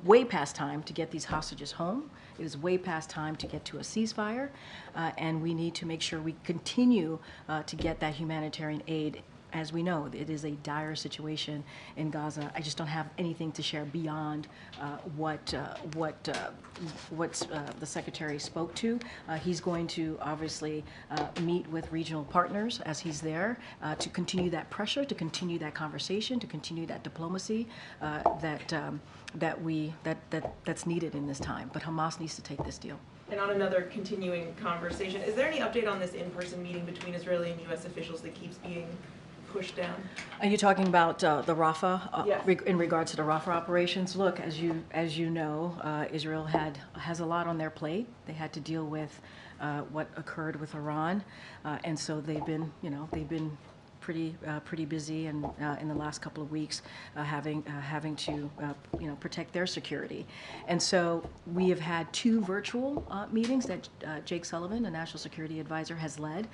Speaker 11: way past time to get these hostages home. It is way past time to get to a ceasefire, and we need to make sure we continue to get that humanitarian aid. As we know, it is a dire situation in Gaza. I just don't have anything to share beyond what the secretary spoke to. He's going to obviously meet with regional partners as he's there to continue that pressure, to continue that conversation, to continue that diplomacy that's needed in this time. But Hamas needs to take this deal.
Speaker 13: And on another continuing conversation, is there any update on this in-person meeting between Israeli and U.S. officials that keeps being pushed down?
Speaker 11: Are you talking about the Rafah,
Speaker 13: Yes.
Speaker 11: in regards to the Rafah operations? Look, as you know, Israel has a lot on their plate. They had to deal with what occurred with Iran, and so they've been pretty busy, and in the last couple of weeks, having to protect their security. And so we have had 2 virtual meetings that Jake Sullivan, the National Security Advisor, has led.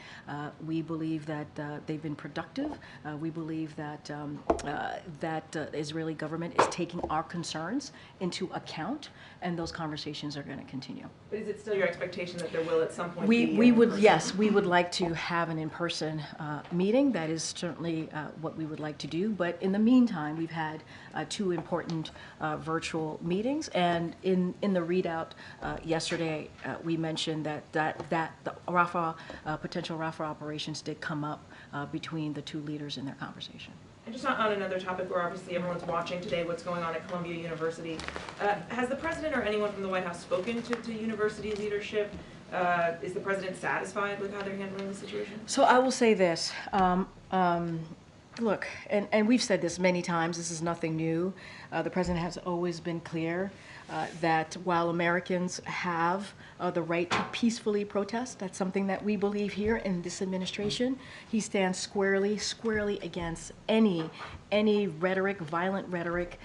Speaker 11: We believe that they've been productive. We believe that the Israeli government is taking our concerns into account, and those conversations are going to continue.
Speaker 13: But is it still your expectation that there will at some point
Speaker 11: we would like to have an in-person meeting. That is certainly what we would like to do. But in the meantime, we've had 2 important virtual meetings, and in the readout yesterday, we mentioned that the Rafah potential Rafah operations did come up between the 2 leaders in their conversation.
Speaker 13: And just on another topic where obviously everyone's watching today what's going on at Columbia University, has the president or anyone from the White House spoken to university leadership? Is the president satisfied with how they're handling the situation?
Speaker 11: So I will say this. Look, and we've said this many times, this is nothing new. The president has always been clear that while Americans have the right to peacefully protest, that's something that we believe here in this administration. He stands squarely against any rhetoric, violent rhetoric,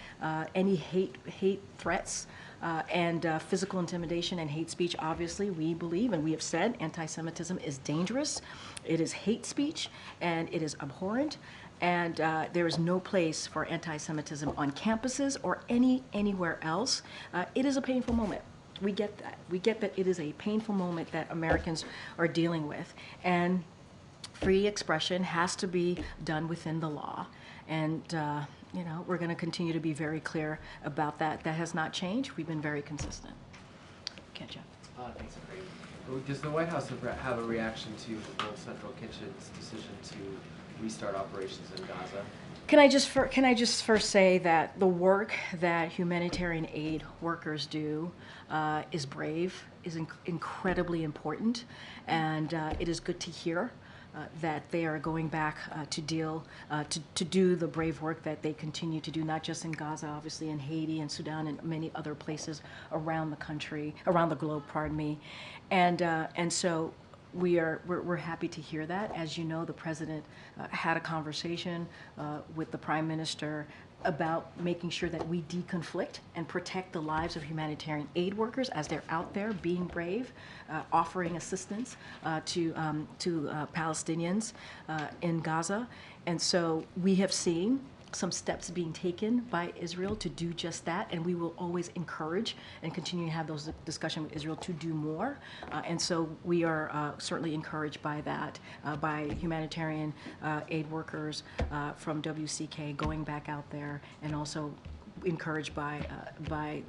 Speaker 11: any hate threats, and physical intimidation and hate speech. Obviously, we believe, and we have said, anti-Semitism is dangerous. It is hate speech, and it is abhorrent. And there is no place for anti-Semitism on campuses or anywhere else. It is a painful moment. We get that. We get that it is a painful moment that Americans are dealing with. And free expression has to be done within the law. And, you know, we're going to continue to be very clear about that. That has not changed. We've been very consistent. Okay, Jeff.
Speaker 6: Thanks, Karine. Does the White House have a reaction to World Central Kitchen's decision to restart operations in Gaza?
Speaker 11: Can I just first say that the work that humanitarian aid workers do is brave, is incredibly important, and it is good to hear that they are going back to do the brave work that they continue to do, not just in Gaza, obviously in Haiti and Sudan and many other places around the country, around the globe, pardon me, and so we're happy to hear that. As you know, the president had a conversation with the prime minister about making sure that we deconflict and protect the lives of humanitarian aid workers as they're out there being brave, offering assistance to Palestinians in Gaza. And so we have seen some steps being taken by Israel to do just that, and we will always encourage and continue to have those discussions with Israel to do more. And so we are certainly encouraged by that, by humanitarian aid workers from WCK going back out there, and also encouraged by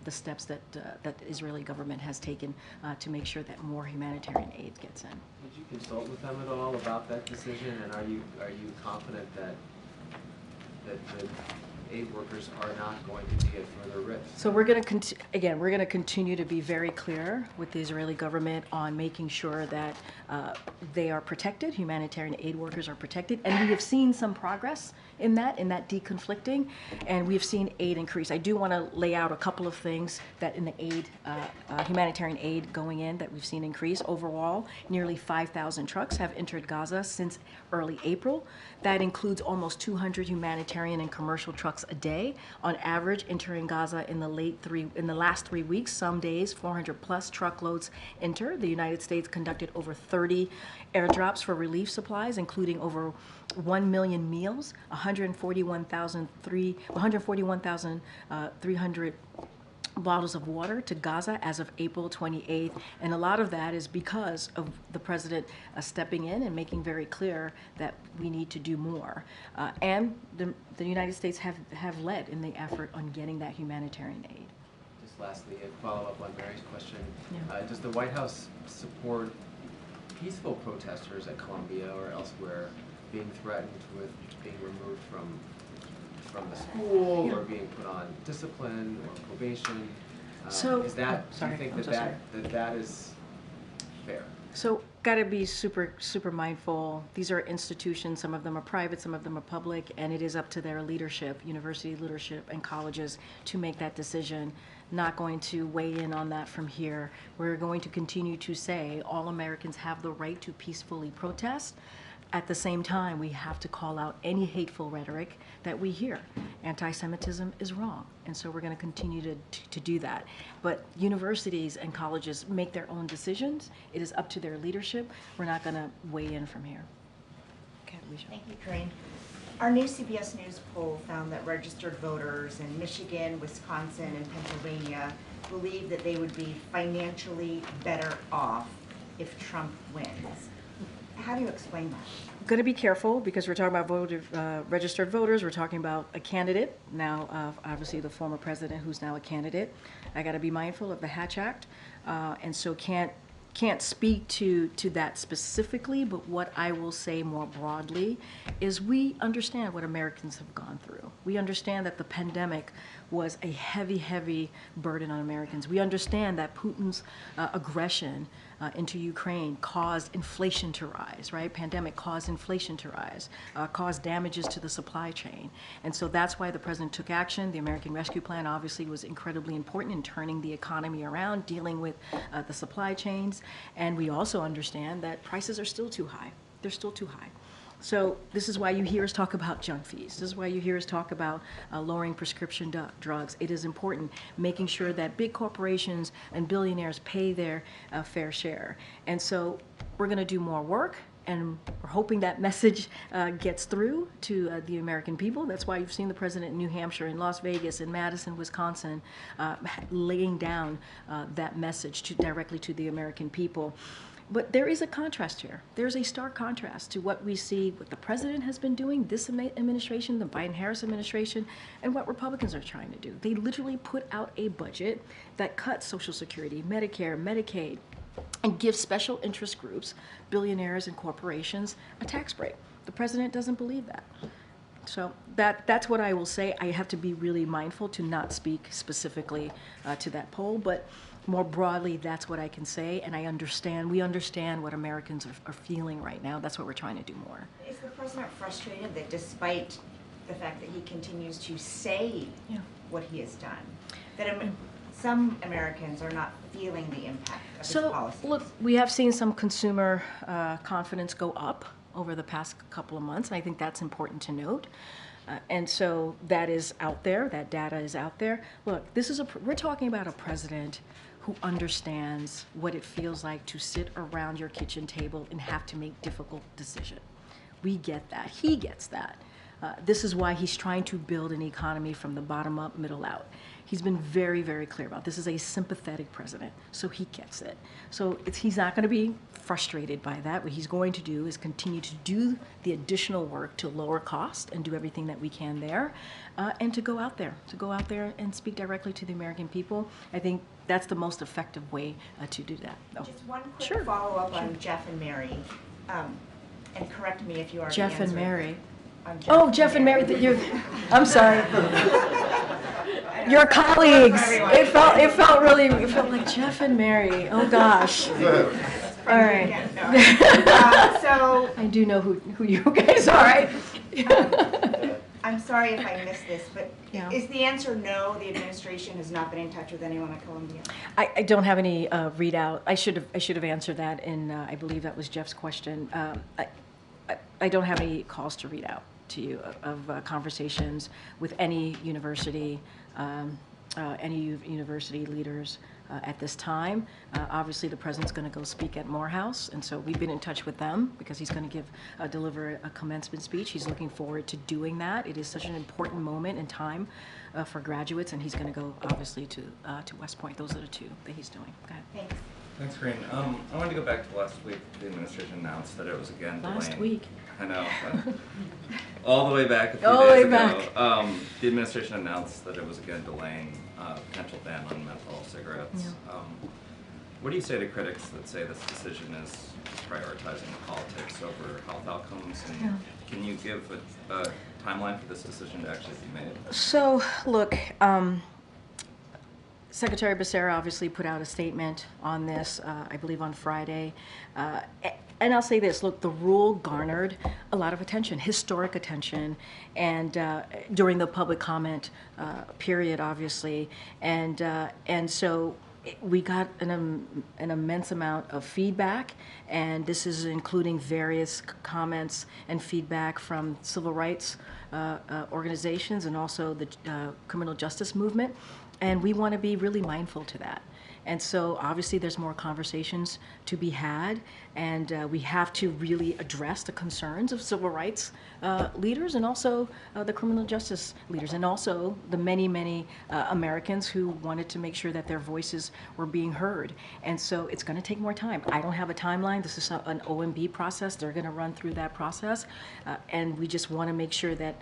Speaker 11: the steps that the Israeli government has taken to make sure that more humanitarian aid gets in.
Speaker 6: Did you consult with them at all about that decision, and are you confident that the aid workers are not going to be at further risk? So we're going to continue to be very clear with the Israeli government on making sure that they are protected, humanitarian aid workers are protected, and we have seen some progress in that deconflicting, and we've seen aid increase. I do want to lay out a couple of things that in the aid, humanitarian aid going in, that we've seen increase. Overall, nearly 5,000 trucks have entered Gaza since early April. That includes almost 200 humanitarian and commercial trucks a day, on average entering Gaza in the last 3 weeks. Some days 400 plus truckloads enter. The United States conducted over 30 airdrops for relief supplies, including over 1 million meals, 141,300 bottles of water to Gaza as of April 28th. And a lot of that is because of the president stepping in and making very clear that we need to do more. And the United States have led in the effort on getting that humanitarian aid. Just lastly, a follow-up on Mary's question. Yeah. Does the White House support peaceful protesters at Columbia or elsewhere being threatened with being removed from the school, or being put on discipline or probation? Do you think that is fair?
Speaker 11: So, got to be super mindful. These are institutions. Some of them are private, some of them are public, and it is up to their leadership, university leadership and colleges, to make that decision. Not going to weigh in on that from here. We're going to continue to say all Americans have the right to peacefully protest. At the same time, we have to call out any hateful rhetoric that we hear. Anti-Semitism is wrong, and so we're going to continue to do that. But universities and colleges make their own decisions. It is up to their leadership. We're not going to weigh in from here. Okay, Alicia.
Speaker 3: Thank you, Karine. Our new CBS News poll found that registered voters in Michigan, Wisconsin, and Pennsylvania believe that they would be financially better off if Trump wins. How do you explain that?
Speaker 11: I'm going to be careful because we're talking about registered voters. We're talking about a candidate, now obviously the former president who's now a candidate. I got to be mindful of the Hatch Act, and so can't speak to that specifically, but what I will say more broadly is we understand what Americans have gone through. We understand that the pandemic was a heavy burden on Americans. We understand that Putin's aggression into Ukraine caused inflation to rise, right? Pandemic caused inflation to rise, caused damages to the supply chain. And so that's why the president took action. The American Rescue Plan obviously was incredibly important in turning the economy around, dealing with the supply chains. And we also understand that prices are still too high. They're still too high. So this is why you hear us talk about junk fees. This is why you hear us talk about lowering prescription drugs. It is important, making sure that big corporations and billionaires pay their fair share. And so we're going to do more work, and we're hoping that message gets through to the American people. That's why you've seen the president in New Hampshire, in Las Vegas, in Madison, Wisconsin, laying down that message directly to the American people. But there is a contrast here. There's a stark contrast to what we see, what the president has been doing, this administration, the Biden-Harris administration, and what Republicans are trying to do. They literally put out a budget that cuts Social Security, Medicare, Medicaid, and gives special interest groups, billionaires and corporations, a tax break. The president doesn't believe that. So that's what I will say. I have to be really mindful to not speak specifically to that poll, but more broadly, that's what I can say, and we understand what Americans are feeling right now. That's what we're trying to do more.
Speaker 3: Is the president frustrated that despite the fact that he continues to say what he has done, that some Americans are not feeling the impact of his policies?
Speaker 11: Look, we have seen some consumer confidence go up over the past couple of months, and I think that's important to note. And so that is out there, that data is out there. Look, we're talking about a president who understands what it feels like to sit around your kitchen table and have to make difficult decisions. We get that. He gets that. This is why he's trying to build an economy from the bottom up, middle out. He's been very, very clear about this. This is a sympathetic president, so he gets it. So he's not going to be frustrated by that. What he's going to do is continue to do the additional work to lower cost and do everything that we can there, and to go out there and speak directly to the American people. I think that's the most effective way to do that.
Speaker 3: Just one quick follow-up on Jeff and Mary, and correct me if you are
Speaker 11: Jeff and Mary.
Speaker 3: Jeff
Speaker 11: and Mary. I'm sorry. Your colleagues. It felt like Jeff and Mary. Oh gosh. All right.
Speaker 3: So
Speaker 11: I do know who you guys are. Right?
Speaker 3: I'm sorry if I missed this, but is the answer no? The administration has not been in touch with anyone at Columbia.
Speaker 11: I don't have any readout. I should have answered that in I believe that was Jeff's question. I don't have any calls to read out to you of conversations with any university leaders at this time. Obviously, the president's going to go speak at Morehouse, and so we've been in touch with them because he's going to deliver a commencement speech. He's looking forward to doing that. It is such an important moment in time for graduates, and he's going to go obviously to West Point. Those are the two that he's doing. Go ahead.
Speaker 3: Thanks.
Speaker 8: Thanks, Karine. I wanted to go back to last week. The administration announced that it was again delaying.
Speaker 11: Last week.
Speaker 8: I know. All the way back a few
Speaker 11: all
Speaker 8: days
Speaker 11: the way
Speaker 8: ago.
Speaker 11: back.
Speaker 8: The administration announced that it was again delaying a potential ban on menthol cigarettes.
Speaker 11: Yeah.
Speaker 8: What do you say to critics that say this decision is prioritizing politics over health outcomes? And can you give a timeline for this decision to actually be made?
Speaker 11: So, look, Secretary Becerra obviously put out a statement on this, I believe on Friday. And I'll say this, look, the rule garnered a lot of attention, historic attention, and during the public comment period, obviously. And so we got an immense amount of feedback, and this is including various comments and feedback from civil rights organizations and also the criminal justice movement. And we want to be really mindful to that. And so obviously there's more conversations to be had, and we have to really address the concerns of civil rights leaders and also the criminal justice leaders, and also the many, many Americans who wanted to make sure that their voices were being heard. And so it's going to take more time. I don't have a timeline. This is an OMB process. They're going to run through that process, and we just want to make sure that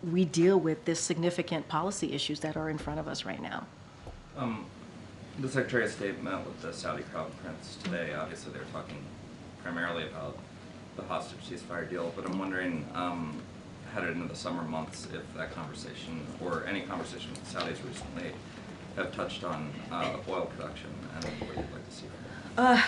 Speaker 11: we deal with this significant policy issues that are in front of us right now.
Speaker 8: The Secretary of State met with the Saudi Crown Prince today. Obviously, they're talking primarily about the hostage ceasefire deal, but I'm wondering, headed into the summer months, if that conversation or any conversation with the Saudis recently have touched on oil production and what you'd like to see.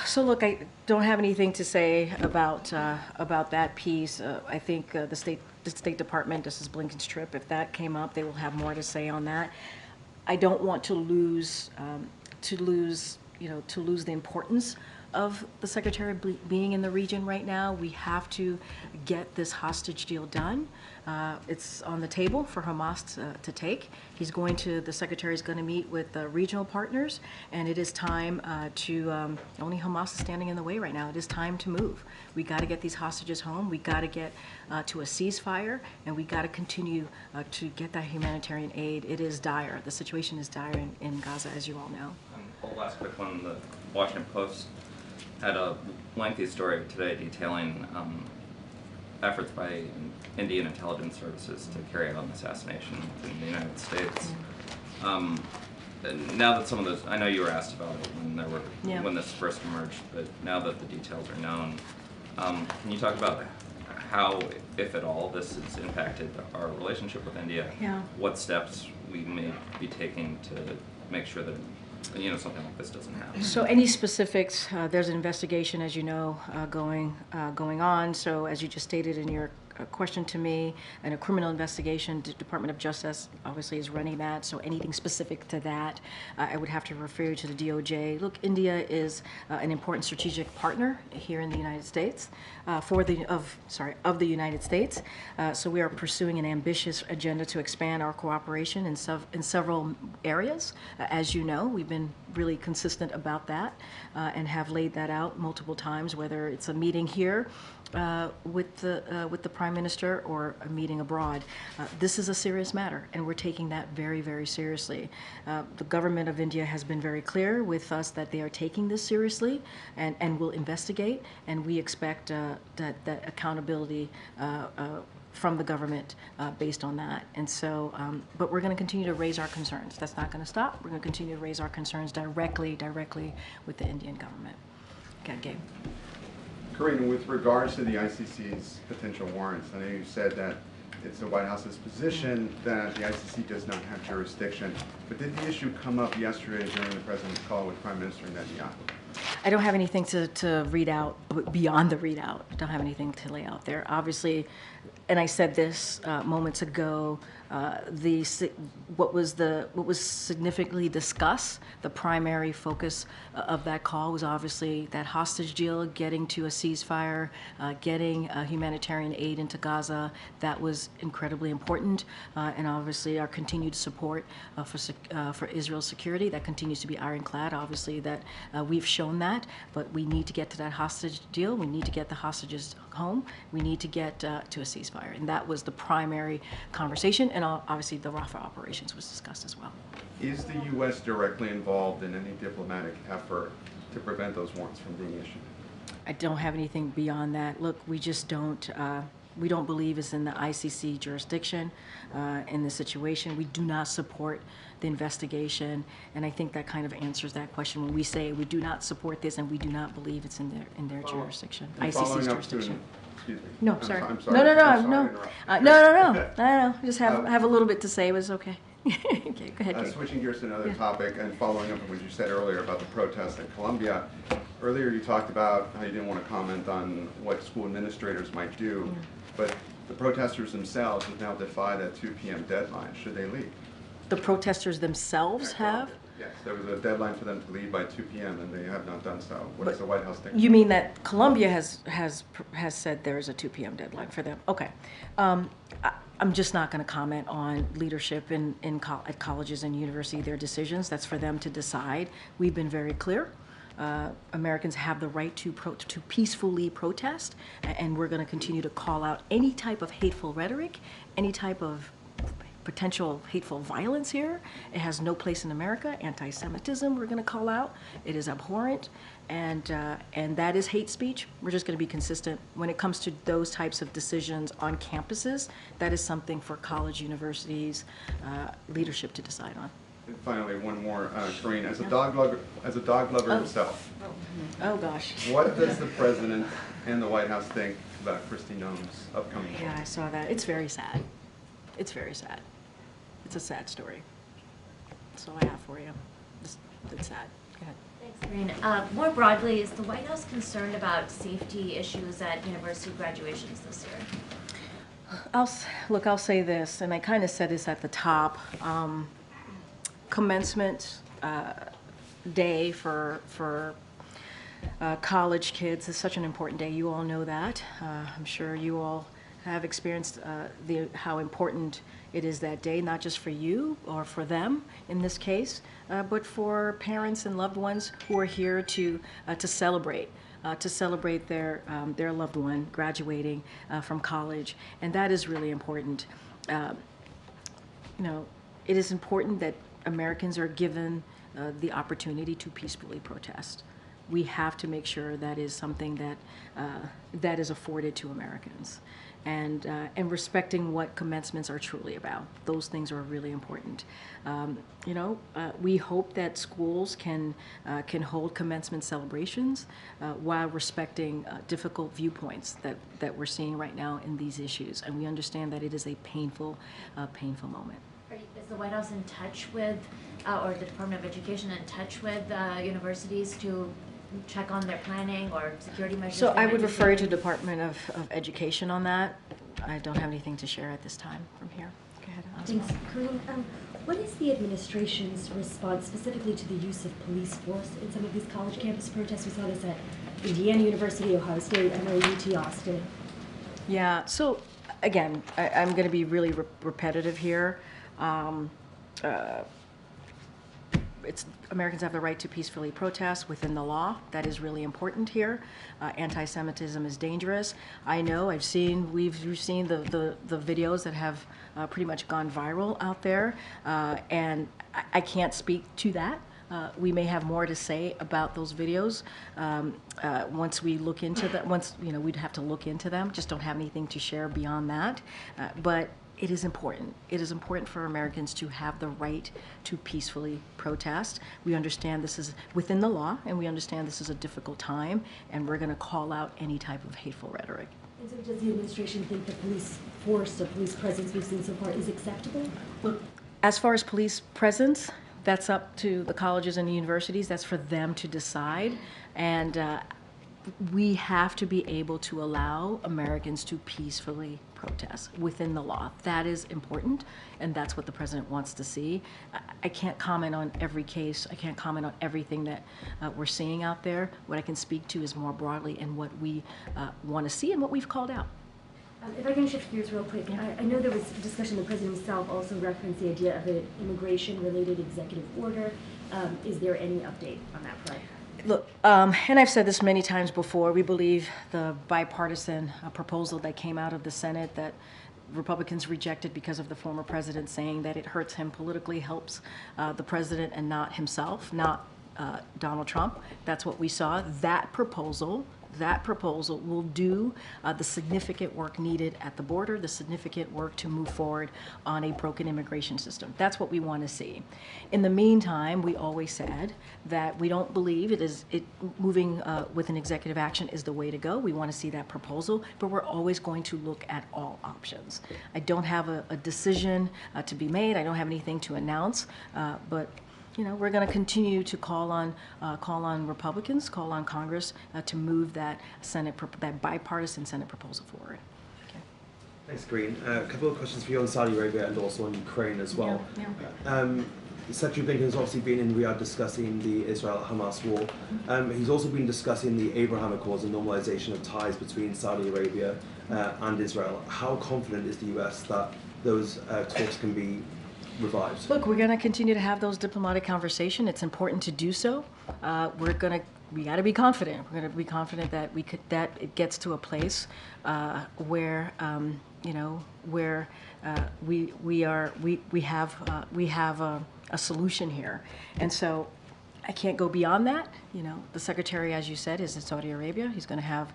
Speaker 11: So look, I don't have anything to say about that piece. I think the State Department, this is Blinken's trip, if that came up, they will have more to say on that. I don't want to lose the importance of the Secretary being in the region right now. We have to get this hostage deal done. It's on the table for Hamas to take. The Secretary is going to meet with the regional partners, and it is time only Hamas is standing in the way right now. It is time to move. We got to get these hostages home. We got to get to a ceasefire, and we got to continue to get that humanitarian aid. It is dire. The situation is dire in Gaza, as you all know.
Speaker 14: One last quick one. The Washington Post had a lengthy story today detailing efforts by Indian intelligence services to carry out an assassination in the United States. Now that some of those, I know you were asked about it when this first emerged, but now that the details are known, can you talk about how, if at all, this has impacted our relationship with India?
Speaker 11: Yeah.
Speaker 14: What steps we may be taking to make sure that something like this doesn't happen?
Speaker 11: So any specifics, there's an investigation, as you know, going on. So as you just stated in your question to me, and a criminal investigation, the Department of Justice obviously is running that. So anything specific to that, I would have to refer you to the DOJ. Look, India is an important strategic partner here in the United States, of the United States. So we are pursuing an ambitious agenda to expand our cooperation in several areas. As you know, we've been really consistent about that and have laid that out multiple times, whether it's a meeting here with the Prime Minister or a meeting abroad. This is a serious matter, and we're taking that very, very seriously. The government of India has been very clear with us that they are taking this seriously and will investigate, and we expect that accountability from the government based on that. And so, but we're going to continue to raise our concerns. That's not going to stop. We're going to continue to raise our concerns directly with the Indian government. Okay, Gabe.
Speaker 15: Karine, with regards to the ICC's potential warrants, I know you said that it's the White House's position that the ICC does not have jurisdiction, but did the issue come up yesterday during the President's call with Prime Minister Netanyahu?
Speaker 11: I don't have anything to read out beyond the readout. I don't have anything to lay out there. Obviously, and I said this moments ago, what was significantly discussed, the primary focus of that call was obviously that hostage deal, getting to a ceasefire, getting humanitarian aid into Gaza. That was incredibly important, and obviously our continued support for Israel's security. That continues to be ironclad. Obviously, that we've shown that, but we need to get to that hostage deal. We need to get the hostages home. We need to get to a ceasefire, and that was the primary conversation. And obviously, the Rafah operations was discussed as well.
Speaker 15: Is the U.S. directly involved in any diplomatic effort to prevent those warrants from being issued?
Speaker 11: I don't have anything beyond that. Look, we just don't. We don't believe it's in the ICC jurisdiction in this situation. We do not support the investigation, and I think that kind of answers that question when we say we do not support this and we do not believe it's in their jurisdiction, ICC's jurisdiction.
Speaker 15: Excuse me.
Speaker 11: No, sorry.
Speaker 15: I'm sorry.
Speaker 11: No. Just have a little bit to say. It was okay. Okay, go ahead.
Speaker 15: Switching gears to another topic and following up on what you said earlier about the protests in Colombia. Earlier you talked about how you didn't want to comment on what school administrators might do, but the protesters themselves have now defied a 2 p.m. deadline. Should they leave?
Speaker 11: The protesters themselves have?
Speaker 15: Yes, there was a deadline for them to leave by 2 p.m. and they have not done so. What does the White House think?
Speaker 11: You mean that Colombia has said there is a 2 p.m. deadline for them? Okay. I'm just not going to comment on leadership at colleges and universities, their decisions. That's for them to decide. We've been very clear. Americans have the right to peacefully protest, and we're going to continue to call out any type of hateful rhetoric, any type of potential hateful violence here. It has no place in America. Anti-Semitism, we're going to call out. It is abhorrent, and that is hate speech. We're just going to be consistent. When it comes to those types of decisions on campuses, that is something for college, universities, leadership to decide on.
Speaker 15: And finally, one more, Karine, as a dog lover himself.
Speaker 11: Oh gosh.
Speaker 15: What does the President and the White House think about Kristi Noem's upcoming book?
Speaker 11: Yeah, I saw that. It's very sad. It's very sad. It's a sad story. That's all I have for you. It's sad. Go ahead.
Speaker 16: Thanks, Karine. More broadly, is the White House concerned about safety issues at university graduations this year?
Speaker 11: I'll say this, and I kind of said this at the top. Commencement day for college kids is such an important day. You all know that. I'm sure you all have experienced how important it is that day, not just for you or for them in this case, but for parents and loved ones who are here to celebrate. To celebrate their loved one graduating from college, and that is really important. You know, it is important that Americans are given the opportunity to peacefully protest. We have to make sure that is something that that is afforded to Americans, and respecting what commencements are truly about. Those things are really important. You know, we hope that schools can hold commencement celebrations while respecting difficult viewpoints that we're seeing right now in these issues, and we understand that it is a painful moment.
Speaker 16: Is the White House in touch with, or the Department of Education in touch with universities to check on their planning or security measures?
Speaker 11: So I would refer you to Department of Education on that. I don't have anything to share at this time from here. Go ahead, Osma.
Speaker 17: Thanks. Karine, what is the administration's response specifically to the use of police force in some of these college campus protests? We saw this at Indiana University, Ohio State, and UT Austin.
Speaker 11: Yeah, so again, I'm going to be really repetitive here. Americans have the right to peacefully protest within the law. That is really important here. Anti-Semitism is dangerous. I know, we've seen the videos that have pretty much gone viral out there, and I can't speak to that. We may have more to say about those videos once we look into them. We'd have to look into them. Just don't have anything to share beyond that. But it is important. It is important for Americans to have the right to peacefully protest. We understand this is within the law, and we understand this is a difficult time, and we're going to call out any type of hateful rhetoric.
Speaker 17: And so does the administration think the police force, the police presence we've seen so far is acceptable?
Speaker 11: Look, as far as police presence, that's up to the colleges and the universities. That's for them to decide. And we have to be able to allow Americans to peacefully protest within the law. That is important, and that's what the president wants to see. I can't comment on every case. I can't comment on everything that we're seeing out there. What I can speak to is more broadly and what we want to see and what we've called out.
Speaker 17: If I can shift gears real quick, I know there was discussion, the president himself also referenced the idea of an immigration-related executive order. Is there any update on that front?
Speaker 11: Look, and I've said this many times before, we believe the bipartisan proposal that came out of the Senate that Republicans rejected because of the former president saying that it hurts him politically helps the president and not himself, not Donald Trump. That's what we saw. That proposal will do the significant work needed at the border, the significant work to move forward on a broken immigration system. That's what we want to see. In the meantime, we always said that we don't believe moving with an executive action is the way to go. We want to see that proposal, but we're always going to look at all options. I don't have a decision to be made. I don't have anything to announce, but we're going to continue to call on Republicans, call on Congress to move that that bipartisan Senate proposal forward. Okay.
Speaker 18: Thanks, Karine. A couple of questions for you on Saudi Arabia and also on Ukraine as well.
Speaker 11: Yeah.
Speaker 18: Secretary Blinken has obviously been in Riyadh discussing the Israel-Hamas war. He's also been discussing the Abraham Accords and normalization of ties between Saudi Arabia and Israel. How confident is the U.S. that those talks can be revived?
Speaker 11: Look, we're going to continue to have those diplomatic conversations. It's important to do so. We got to be confident. We're going to be confident that that it gets to a place where we have a solution here, and so I can't go beyond that. The secretary, as you said, is in Saudi Arabia. He's going to have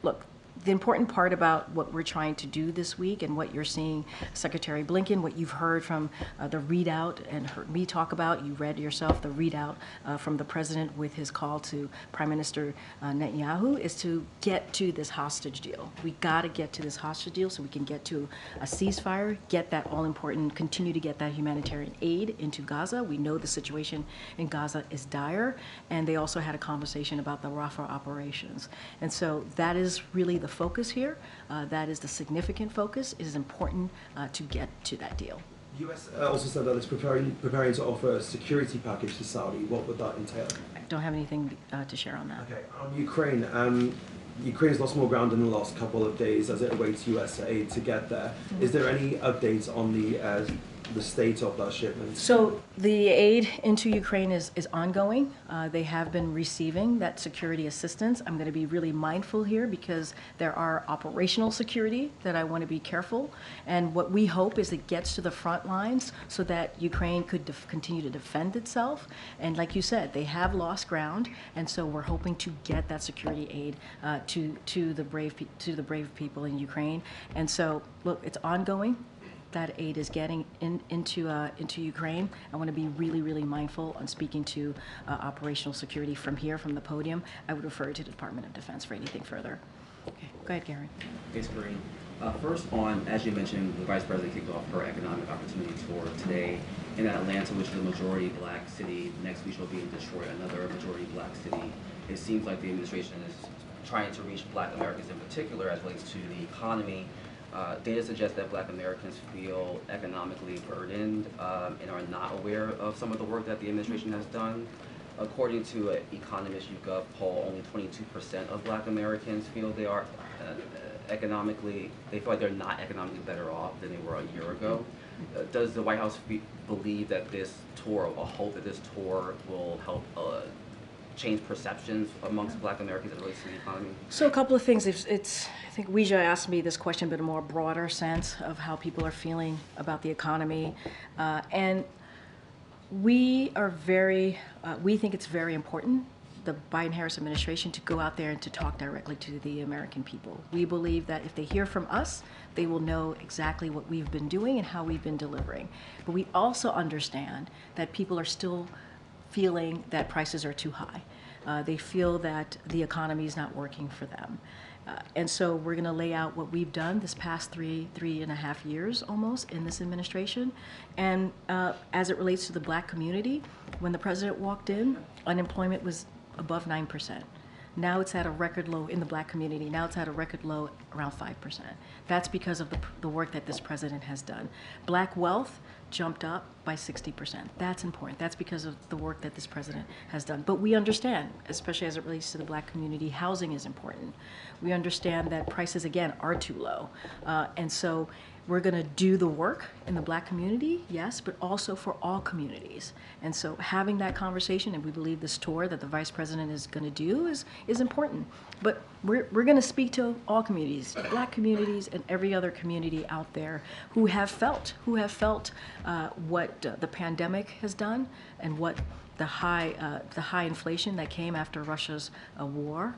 Speaker 11: look. The important part about what we're trying to do this week and what you're seeing Secretary Blinken, what you've heard from the readout and heard me talk about, you read yourself the readout from the president with his call to Prime Minister Netanyahu, is to get to this hostage deal. We got to get to this hostage deal so we can get to a ceasefire, get that all important, continue to get that humanitarian aid into Gaza. We know the situation in Gaza is dire, and they also had a conversation about the Rafah operations. And so that is really the focus here. That is the significant focus. It is important to get to that deal.
Speaker 18: The US also said that it's preparing to offer a security package to Saudi. What would that entail?
Speaker 11: I don't have anything to share on that.
Speaker 18: Okay, on Ukraine, Ukraine's lost more ground in the last couple of days as it awaits US aid to get there. Is there any updates on the state of that shipment?
Speaker 11: So the aid into Ukraine is ongoing. They have been receiving that security assistance. I'm going to be really mindful here because there are operational security that I want to be careful. And what we hope is it gets to the front lines so that Ukraine could continue to defend itself. And like you said, they have lost ground, and so we're hoping to get that security aid to the brave people in Ukraine. And so, look, it's ongoing. That aid is getting into Ukraine. I want to be really, really mindful on speaking to operational security from here, from the podium. I would refer to the Department of Defense for anything further. Okay, go ahead, Karen.
Speaker 19: Thanks, Karine. First on, as you mentioned, the Vice President kicked off her economic opportunity tour today in Atlanta, which is a majority black city. Next week she'll be in Detroit, another majority black city. It seems like the administration is trying to reach black Americans in particular as relates to the economy. Data suggests that black Americans feel economically burdened and are not aware of some of the work that the administration has done. According to an Economist YouGov poll, only 22% of black Americans feel they are they feel like they're not economically better off than they were a year ago. Does the White House believe that this tour, or hope that this tour will help change perceptions amongst black Americans as it relates to the economy?
Speaker 11: So a couple of things. I think Weijia asked me this question, but a more broader sense of how people are feeling about the economy. And we think it's very important, the Biden-Harris administration, to go out there and to talk directly to the American people. We believe that if they hear from us, they will know exactly what we've been doing and how we've been delivering. But we also understand that people are still feeling that prices are too high. They feel that the economy is not working for them. And so we're going to lay out what we've done this past three and a half years almost in this administration. And as it relates to the black community, when the president walked in, unemployment was above 9%. Now it's at a record low in the black community. Now it's at a record low around 5%. That's because of the work that this president has done. Black wealth jumped up by 60%. That's important. That's because of the work that this president has done. But we understand, especially as it relates to the black community, housing is important. We understand that prices, again, are too low. And so we're going to do the work in the black community, yes, but also for all communities. And so having that conversation, and we believe this tour that the vice president is going to do is important. But we're going to speak to all communities, black communities and every other community out there who have felt what the pandemic has done and what the high inflation that came after Russia's war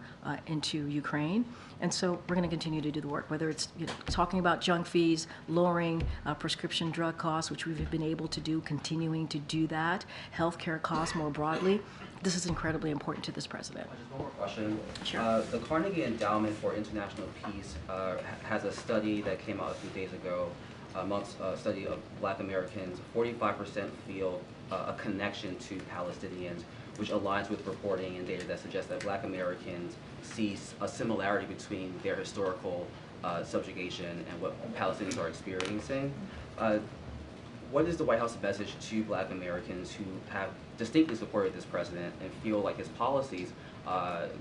Speaker 11: into Ukraine. And so we're going to continue to do the work, whether it's talking about junk fees, lowering prescription drug costs, which we've been able to do, continuing to do that, healthcare costs more broadly. This is incredibly important to this president.
Speaker 19: Just one more question.
Speaker 11: Sure.
Speaker 19: The Carnegie Endowment for International Peace has a study that came out a few days ago. Amongst a study of black Americans, 45% feel a connection to Palestinians, which aligns with reporting and data that suggests that black Americans see a similarity between their historical subjugation and what Palestinians are experiencing. What is the White House message to black Americans who have distinctly supported this president and feel like his policies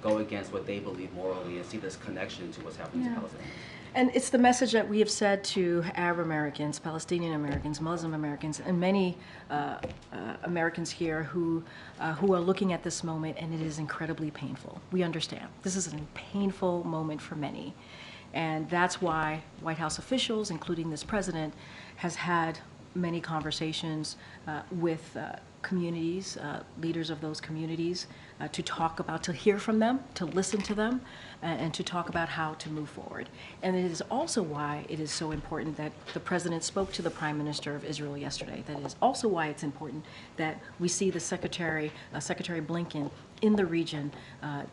Speaker 19: go against what they believe morally and see this connection to what's happening to Palestinians?
Speaker 11: And it's the message that we have said to Arab Americans, Palestinian Americans, Muslim Americans, and many Americans here who are looking at this moment, and it is incredibly painful. We understand. This is a painful moment for many. And that's why White House officials, including this president, has had many conversations with communities, leaders of those communities, to hear from them, to listen to them, and to talk about how to move forward. And it is also why it is so important that the president spoke to the Prime Minister of Israel yesterday. That is also why it's important that we see the Secretary Blinken in the region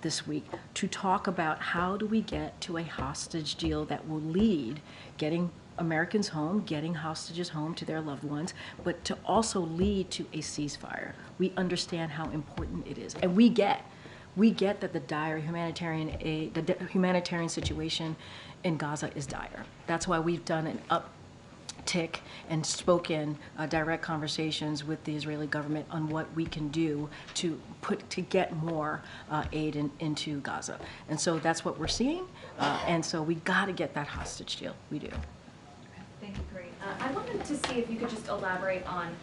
Speaker 11: this week to talk about how do we get to a hostage deal that will lead getting Americans home, getting hostages home to their loved ones, but to also lead to a ceasefire. We understand how important it is. And we get that the dire humanitarian situation in Gaza is dire. That's why we've done tick and spoken direct conversations with the Israeli government on what we can do to get more aid into Gaza. And so that's what we're seeing. And so we got to get that hostage deal. We do.
Speaker 20: Thank you, Karine. I wanted to see if you could just elaborate on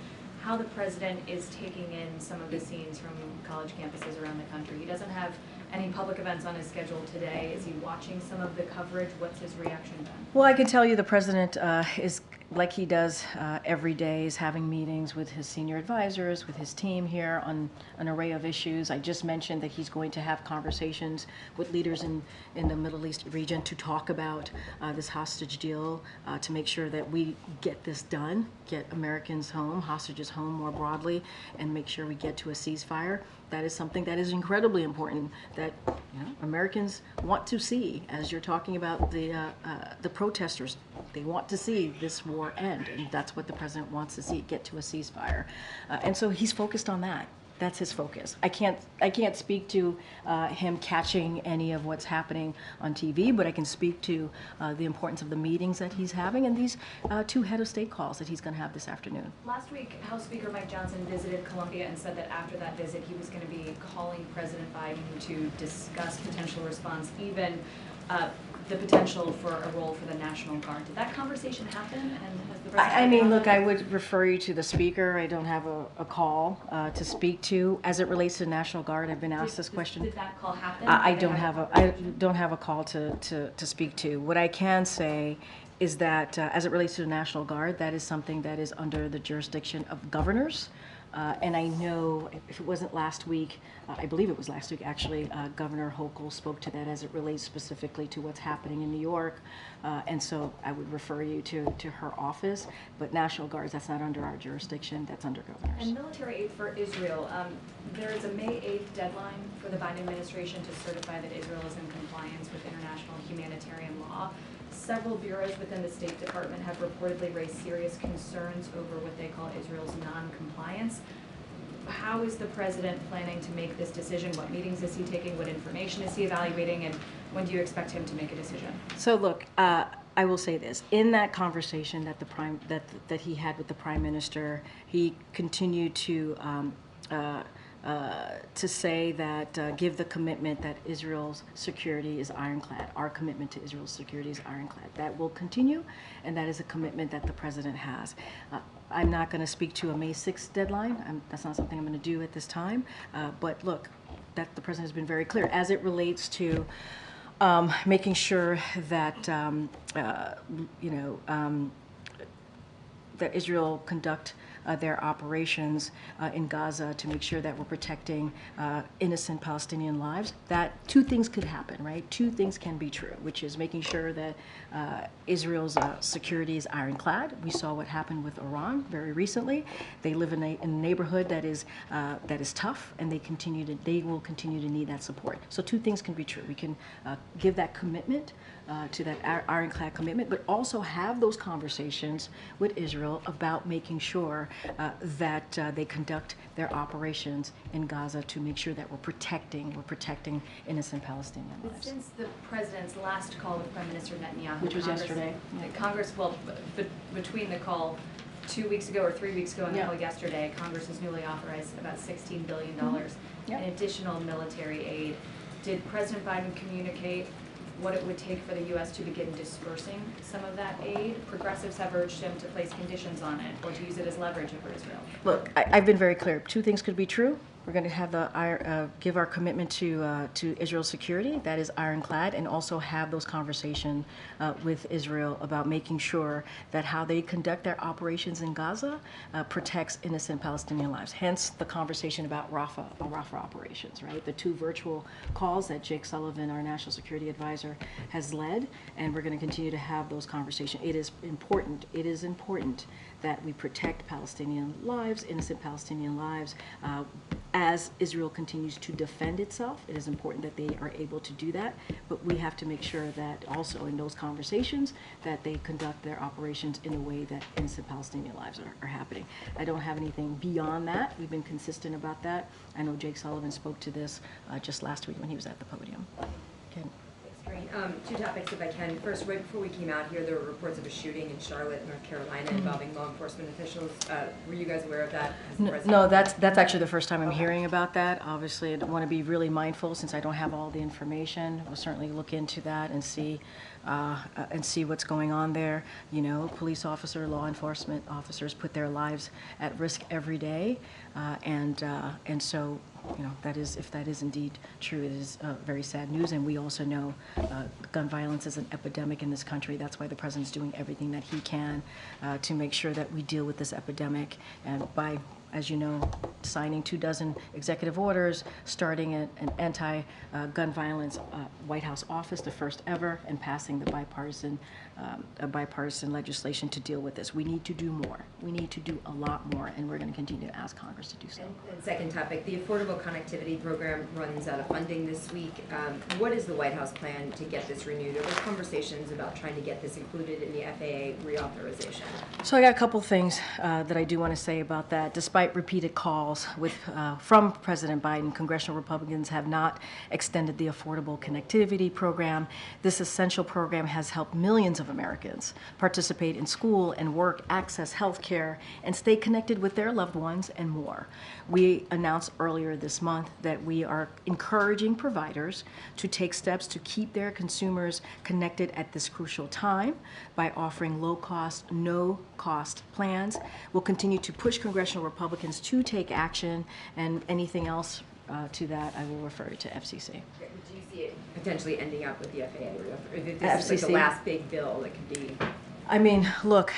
Speaker 20: how the president is taking in some of the scenes from college campuses around the country. He doesn't have any public events on his schedule today. Is he watching some of the coverage? What's his reaction been?
Speaker 11: Well, I can tell you the president is, like he does every day, is having meetings with his senior advisors, with his team here on an array of issues. I just mentioned that he's going to have conversations with leaders in the Middle East region to talk about this hostage deal, to make sure that we get this done, get Americans home, hostages home more broadly, and make sure we get to a ceasefire. That is something that is incredibly important that Americans want to see. As you're talking about the protesters, they want to see this war end, and that's what the president wants to see, get to a ceasefire. And so he's focused on that. That's his focus. I can't speak to him catching any of what's happening on TV, but I can speak to the importance of the meetings that he's having and these 2 head of state calls that he's going to have this afternoon.
Speaker 20: Last week, House Speaker Mike Johnson visited Colombia and said that after that visit, he was going to be calling President Biden to discuss potential response, even the potential for a role for the National Guard. Did that conversation happen? And has the president?
Speaker 11: I mean, look, I would refer you to the speaker. I don't have a call to speak to as it relates to the National Guard. I've been asked this question.
Speaker 20: Did that call happen?
Speaker 11: I don't have a call to speak to. What I can say is that as it relates to the National Guard, that is something that is under the jurisdiction of governors. And I know if it wasn't last week, I believe it was last week actually, Governor Hochul spoke to that as it relates specifically to what's happening in New York. And so I would refer you to her office. But National Guards, that's not under our jurisdiction, that's under governors.
Speaker 20: And military aid for Israel. There is a May 8th deadline for the Biden administration to certify that Israel is in compliance with international humanitarian law. Several bureaus within the State Department have reportedly raised serious concerns over what they call Israel's non-compliance. How is the president planning to make this decision? What meetings is he taking? What information is he evaluating? And when do you expect him to make a decision?
Speaker 11: So look, I will say this. In that conversation that he had with the Prime Minister, he continued to say that, give the commitment that Israel's security is ironclad. Our commitment to Israel's security is ironclad. That will continue, and that is a commitment that the president has. I'm not going to speak to a May 6th deadline. That's not something I'm going to do at this time. But look, that the president has been very clear as it relates to making sure that, that Israel conduct their operations in Gaza to make sure that we're protecting innocent Palestinian lives. That 2 things could happen, right? 2 things can be true, which is making sure that Israel's security is ironclad. We saw what happened with Iran very recently. They live in a neighborhood that is tough, and they will continue to need that support. So 2 things can be true. We can give that commitment to that ironclad commitment, but also have those conversations with Israel about making sure that they conduct their operations in Gaza to make sure that we're protecting innocent Palestinian lives.
Speaker 20: Since the president's last call with Prime Minister Netanyahu,
Speaker 11: which was yesterday,
Speaker 20: Congress, between the call 2 weeks ago or 3 weeks ago and the call yesterday, Congress has newly authorized about $16 billion in additional military aid. Did President Biden communicate what it would take for the U.S. to begin dispersing some of that aid? Progressives have urged him to place conditions on it or to use it as leverage over Israel.
Speaker 11: Look, I've been very clear. 2 things could be true. We're going to have give our commitment to Israel's security, that is ironclad, and also have those conversations with Israel about making sure that how they conduct their operations in Gaza protects innocent Palestinian lives. Hence the conversation about Rafah operations, right? The 2 virtual calls that Jake Sullivan, our national security advisor, has led, and we're going to continue to have those conversations. It is important that we protect Palestinian lives, innocent Palestinian lives, as Israel continues to defend itself. It is important that they are able to do that, but we have to make sure that also in those conversations that they conduct their operations in a way that innocent Palestinian lives are happening. I don't have anything beyond that. We've been consistent about that. I know Jake Sullivan spoke to this just last week when he was at the podium. Ken.
Speaker 20: Thanks, Karine.
Speaker 21: Two topics if I can. First, right before we came out here, there were reports of a shooting in Charlotte, North Carolina, involving law enforcement officials. Were you guys aware of that? Has the president-
Speaker 11: No, that's actually the first time I'm hearing about that. Obviously, I want to be really mindful since I don't have all the information. We'll certainly look into that and see what's going on there. You know, police officer, law enforcement officers put their lives at risk every day, and so, you know, that is, if that is indeed true, it is very sad news. And we also know gun violence is an epidemic in this country. That's why the president's doing everything that he can to make sure that we deal with this epidemic. And by, as you know, signing 24 executive orders, starting an anti-gun violence White House office, the first ever, and passing the bipartisan legislation to deal with this. We need to do more. We need to do a lot more, and we're going to continue to ask Congress to do so.
Speaker 21: And second topic, the Affordable Connectivity Program runs out of funding this week. What is the White House plan to get this renewed? Are there conversations about trying to get this included in the FAA reauthorization?
Speaker 11: So I got a couple things that I do want to say about that. Despite repeated calls from President Biden, congressional Republicans have not extended the Affordable Connectivity Program. This essential program has helped millions of Americans participate in school and work, access health care, and stay connected with their loved ones and more. We announced earlier this month that we are encouraging providers to take steps to keep their consumers connected at this crucial time by offering low-cost, no-cost plans. We'll continue to push congressional Republicans to take action, and anything else to that, I will refer to FCC.
Speaker 21: Do you see it potentially ending up with the FAA? If this is like the last big bill that could be...
Speaker 11: I mean, look,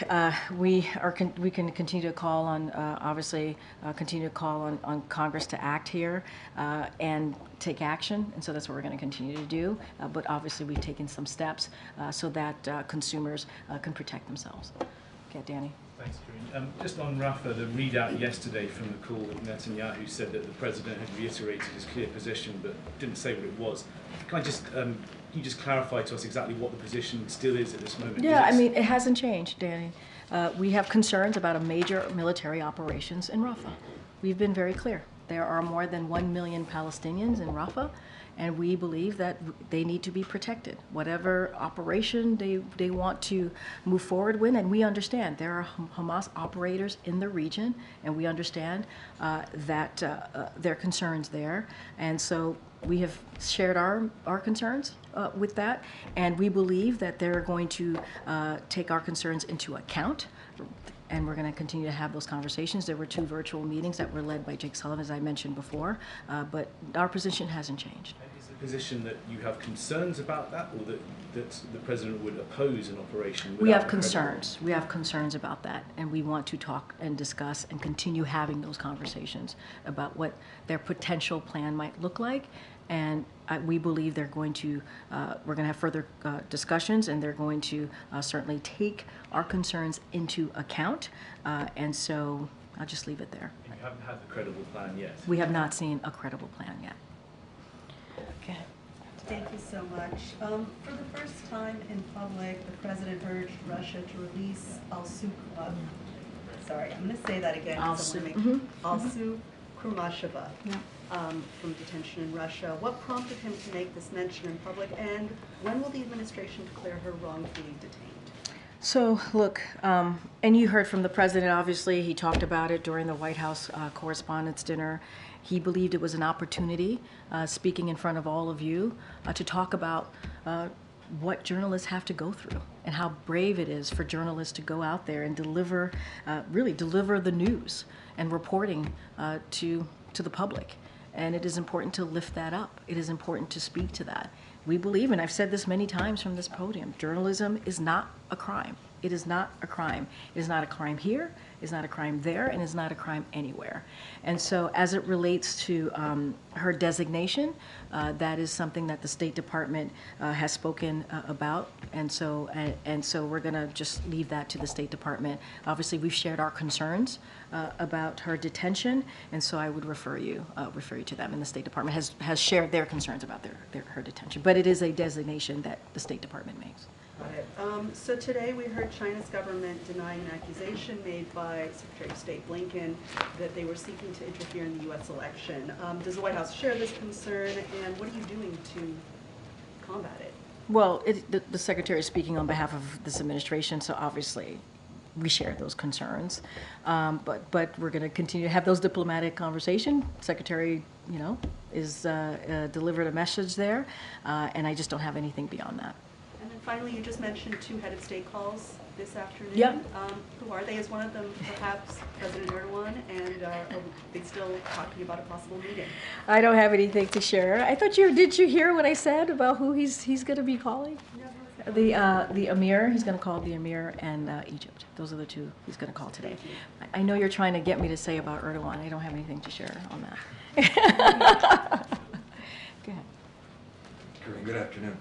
Speaker 11: we can continue to call on, obviously, continue to call on Congress to act here and take action, and so that's what we're going to continue to do. But obviously, we've taken some steps so that consumers can protect themselves. Okay, Danny.
Speaker 22: Thanks, Karine. Just on Rafah, the readout yesterday from the call with Netanyahu said that the president had reiterated his clear position, but didn't say what it was. Can I just, can you just clarify to us exactly what the position still is at this moment?
Speaker 11: Yeah, I mean, it hasn't changed, Danny. We have concerns about a major military operations in Rafah. We've been very clear. There are more than 1 million Palestinians in Rafah, and we believe that they need to be protected. Whatever operation they want to move forward with, and we understand there are Hamas operators in the region, and we understand that their concerns there. And so we have shared our concerns with that, and we believe that they're going to take our concerns into account. And we're going to continue to have those conversations. There were 2 virtual meetings that were led by Jake Sullivan, as I mentioned before, but our position hasn't changed.
Speaker 22: Is the position that you have concerns about that, or that the president would oppose an operation?
Speaker 11: We have concerns. We have concerns about that, and we want to talk and discuss and continue having those conversations about what their potential plan might look like. And we believe they're going to, we're going to have further discussions, and they're going to certainly take our concerns into account. And so I'll just leave it there.
Speaker 22: And you haven't had the credible plan yet?
Speaker 11: We have not seen a credible plan yet. Okay.
Speaker 23: Thank you so much. For the first time in public, the president urged Russia to release sorry, I'm going to say that again. Alsu Kurmasheva. Yeah. From detention in Russia. What prompted him to make this mention in public, and when will the administration declare her wrongfully detained?
Speaker 11: So, look, and you heard from the president, obviously, he talked about it during the White House Correspondents' Dinner. He believed it was an opportunity, speaking in front of all of you, to talk about what journalists have to go through and how brave it is for journalists to go out there and deliver, really deliver the news and reporting to the public. And it is important to lift that up. It is important to speak to that. We believe, and I've said this many times from this podium, journalism is not a crime. It is not a crime. It is not a crime here, it's not a crime there, and it's not a crime anywhere. And so as it relates to her designation, that is something that the State Department has spoken about. And so we're going to just leave that to the State Department. Obviously, we've shared our concerns about her detention, and so I would refer you to them. And the State Department has shared their concerns about her detention. But it is a designation that the State Department makes.
Speaker 23: Got it. So today we heard China's government denying an accusation made by Secretary of State Blinken that they were seeking to interfere in the U.S. election. Does the White House share this concern, and what are you doing to combat it?
Speaker 11: Well, the Secretary is speaking on behalf of this administration, so obviously we share those concerns. But we're going to continue to have those diplomatic conversations. Secretary, is delivered a message there, and I just don't have anything beyond that.
Speaker 23: And then finally, you just mentioned 2 head of state calls this afternoon.
Speaker 11: Yep.
Speaker 23: Who are they? Is one of them perhaps President Erdogan? And are they still talking about a possible meeting?
Speaker 11: I don't have anything to share. I thought did you hear what I said about who he's going to be calling? The Emir, he's going to call the Emir and Egypt. Those are the 2 he's going to call today. I know you're trying to get me to say about Erdogan. I don't have anything to share on that. Go ahead.
Speaker 1: Karine, good afternoon.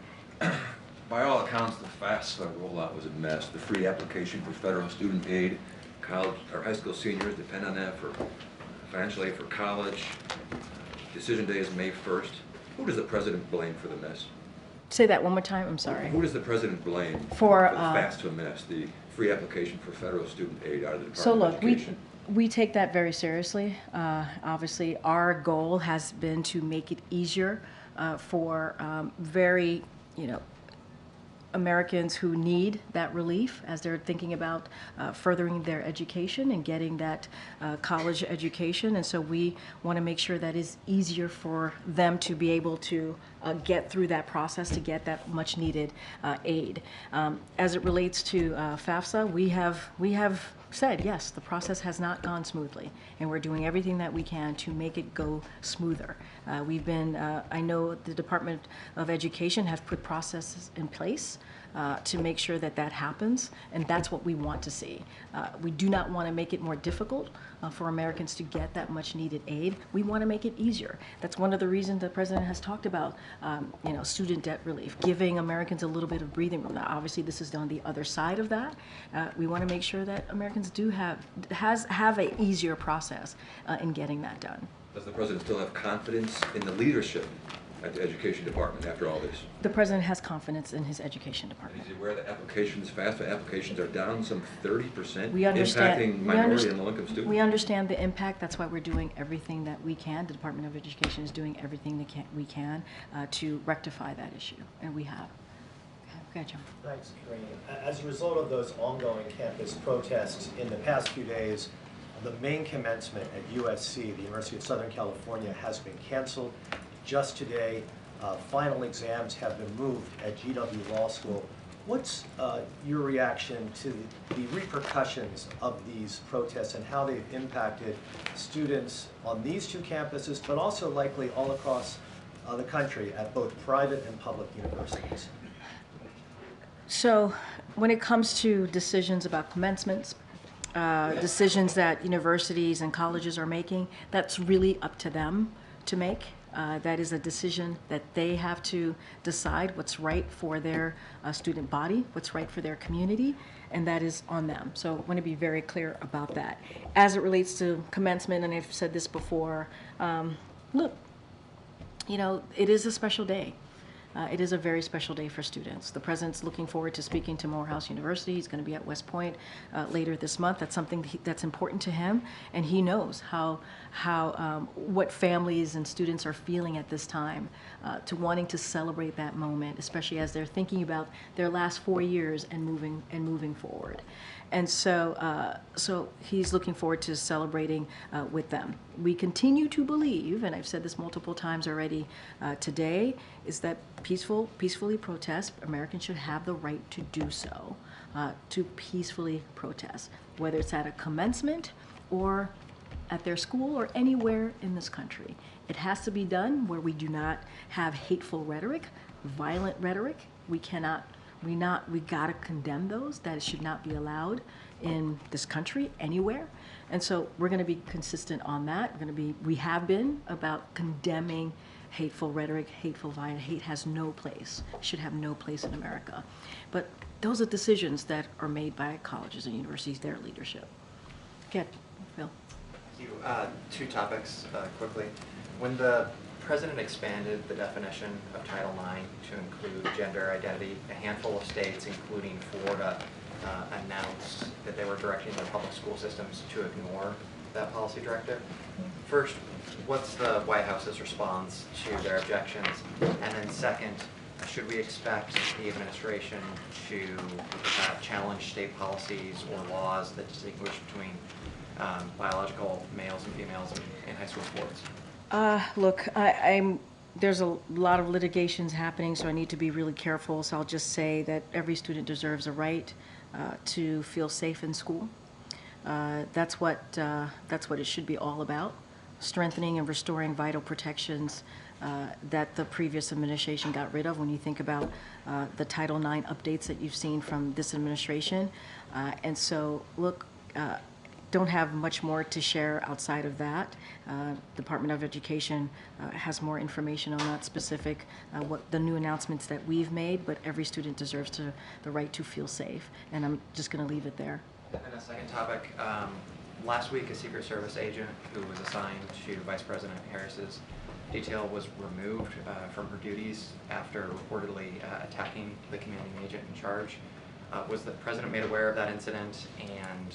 Speaker 1: By all accounts, the FAFSA rollout was a mess. The free application for federal student aid, college or high school seniors depend on that for financial aid for college. Decision day is May 1st. Who does the president blame for the mess?
Speaker 11: Say that one more time. I'm sorry.
Speaker 1: Who does the president blame
Speaker 11: for
Speaker 1: the FAFSA mess, the free application for federal student aid out of the Department
Speaker 11: So look,
Speaker 1: of Education?
Speaker 11: we take that very seriously. Obviously, our goal has been to make it easier for very, Americans who need that relief as they're thinking about furthering their education and getting that college education. And so we want to make sure that it's easier for them to be able to get through that process to get that much needed aid. As it relates to FAFSA, we have said, yes, the process has not gone smoothly, and we're doing everything that we can to make it go smoother. I know the Department of Education has put processes in place to make sure that happens, and that's what we want to see. We do not want to make it more difficult for Americans to get that much needed aid. We want to make it easier. That's one of the reasons the President has talked about, student debt relief, giving Americans a little bit of breathing room. Now, obviously, this is on the other side of that. We want to make sure that Americans do have an easier process in getting that done.
Speaker 1: Does the president still have confidence in the leadership at the Education Department after all this?
Speaker 11: The President has confidence in his Education Department.
Speaker 1: Is he aware that FAFSA applications are down some 30%,
Speaker 11: We understand,
Speaker 1: impacting minority and low-income students?
Speaker 11: We understand the impact. That's why we're doing everything that we can. The Department of Education is doing everything we can to rectify that issue, and we have. Okay, John.
Speaker 5: Thanks, Karine. As a result of those ongoing campus protests in the past few days, the main commencement at USC, the University of Southern California, has been canceled. Just today, final exams have been moved at GW Law School. What's your reaction to the repercussions of these protests and how they've impacted students on these 2 campuses, but also likely all across the country at both private and public universities?
Speaker 11: So when it comes to decisions about commencements, decisions that universities and colleges are making, that's really up to them to make. That is a decision that they have to decide what's right for their student body, what's right for their community, and that is on them. So I want to be very clear about that. As it relates to commencement, and I've said this before, look, it is a special day. It is a very special day for students. The President's looking forward to speaking to Morehouse University. He's going to be at West Point later this month. That's something that's important to him, and he knows what families and students are feeling at this time, to wanting to celebrate that moment, especially as they're thinking about their last 4 years and moving forward. And so he's looking forward to celebrating with them. We continue to believe, and I've said this multiple times already today, is that peacefully protest. Americans should have the right to do so, to peacefully protest, whether it's at a commencement or at their school or anywhere in this country. It has to be done where we do not have hateful rhetoric, violent rhetoric. We gotta condemn those. That should not be allowed in this country anywhere. And so we're going to be consistent on that. We have been about condemning hateful rhetoric, hateful violence. Hate has no place, should have no place in America. But those are decisions that are made by colleges and universities, their leadership. Okay, Phil.
Speaker 7: Thank you. 2 topics quickly. When the President expanded the definition of Title IX to include gender identity, a handful of states, including Florida, announced that they were directing their public school systems to ignore that policy directive. First, what's the White House's response to their objections? And then second, should we expect the administration to challenge state policies or laws that distinguish between biological males and females in high school sports?
Speaker 11: Look, there's a lot of litigations happening, so I need to be really careful. So I'll just say that every student deserves a right to feel safe in school. That's what it should be all about, strengthening and restoring vital protections that the previous administration got rid of. When you think about the Title IX updates that you've seen from this administration. And so, look, don't have much more to share outside of that. Department of Education has more information on that specific, what the new announcements that we've made, but every student deserves the right to feel safe. And I'm just gonna leave it there.
Speaker 7: And a second topic, last week a Secret Service agent who was assigned to Vice President Harris's detail was removed from her duties after reportedly attacking the commanding agent in charge. Was the President made aware of that incident, and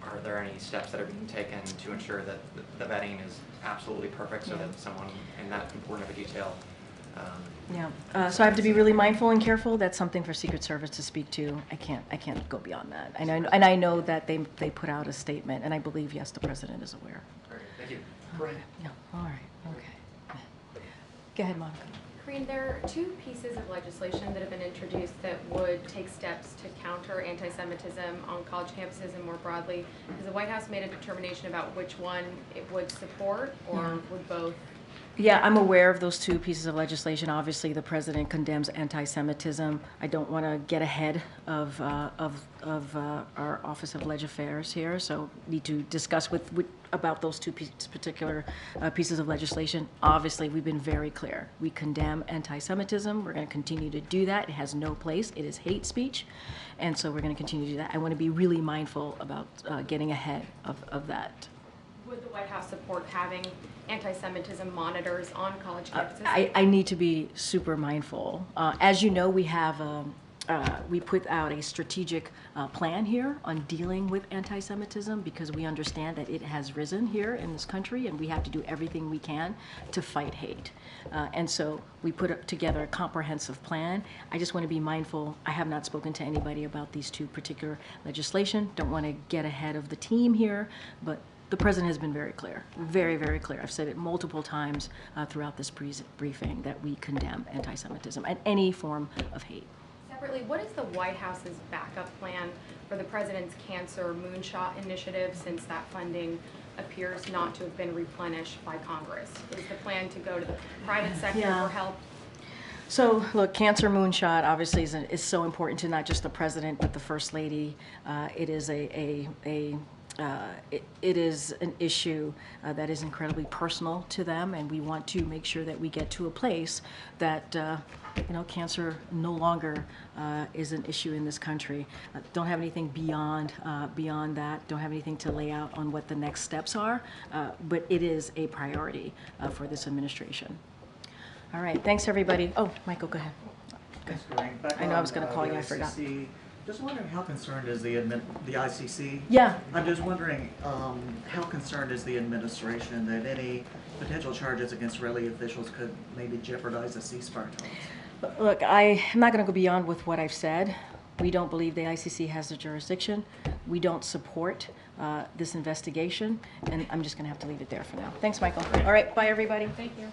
Speaker 7: are there any steps that are being taken to ensure that the vetting is absolutely perfect so that someone in that important of a detail
Speaker 11: so I have to be really mindful and careful. That's something for Secret Service to speak to. I can't go beyond that. And I know that they put out a statement, and I believe, yes, the President is aware.
Speaker 7: Great, thank you.
Speaker 11: Great. Yeah, all right, okay. Go ahead, Monica.
Speaker 12: Karine, there are two pieces of legislation that have been introduced that would take steps to counter anti-Semitism on college campuses and more broadly. Has the White House made a determination about which one it would support, or would both?
Speaker 11: Yeah, I'm aware of those two pieces of legislation. Obviously, the President condemns anti-Semitism. I don't want to get ahead of our Office of Leg Affairs here, so need to discuss about those two particular pieces of legislation. Obviously, we've been very clear. We condemn anti-Semitism. We're going to continue to do that. It has no place. It is hate speech, and so we're going to continue to do that. I want to be really mindful about getting ahead of that.
Speaker 12: Would the White House support having anti-Semitism monitors on college campuses?
Speaker 11: I need to be super mindful. As you know, we put out a strategic plan here on dealing with anti-Semitism because we understand that it has risen here in this country, and we have to do everything we can to fight hate. And so we put together a comprehensive plan. I just want to be mindful. I have not spoken to anybody about these two particular legislation. Don't want to get ahead of the team here, but the President has been very clear, very, very clear. I've said it multiple times throughout this briefing that we condemn anti-Semitism and any form of hate.
Speaker 12: Separately, what is the White House's backup plan for the President's Cancer Moonshot initiative, since that funding appears not to have been replenished by Congress? Is the plan to go to the private sector for help?
Speaker 11: So, look, Cancer Moonshot obviously is so important to not just the President, but the First Lady. It is it is an issue that is incredibly personal to them, and we want to make sure that we get to a place that cancer no longer is an issue in this country. Don't have anything beyond that. Don't have anything to lay out on what the next steps are, but it is a priority for this administration. All right, thanks everybody. Oh, Michael, go ahead.
Speaker 4: Thanks, Karine. Back
Speaker 11: I know I was
Speaker 4: on,
Speaker 11: going to call you.
Speaker 4: the
Speaker 11: I forgot.
Speaker 4: ICC, just wondering how concerned is the ICC?
Speaker 11: Yeah.
Speaker 4: I'm just wondering how concerned is the administration that any potential charges against Israeli officials could maybe jeopardize the ceasefire talks?
Speaker 11: Look, I'm not going to go beyond with what I've said. We don't believe the ICC has the jurisdiction. We don't support this investigation, and I'm just going to have to leave it there for now. Thanks, Michael. All right, bye, everybody.
Speaker 12: Thank you.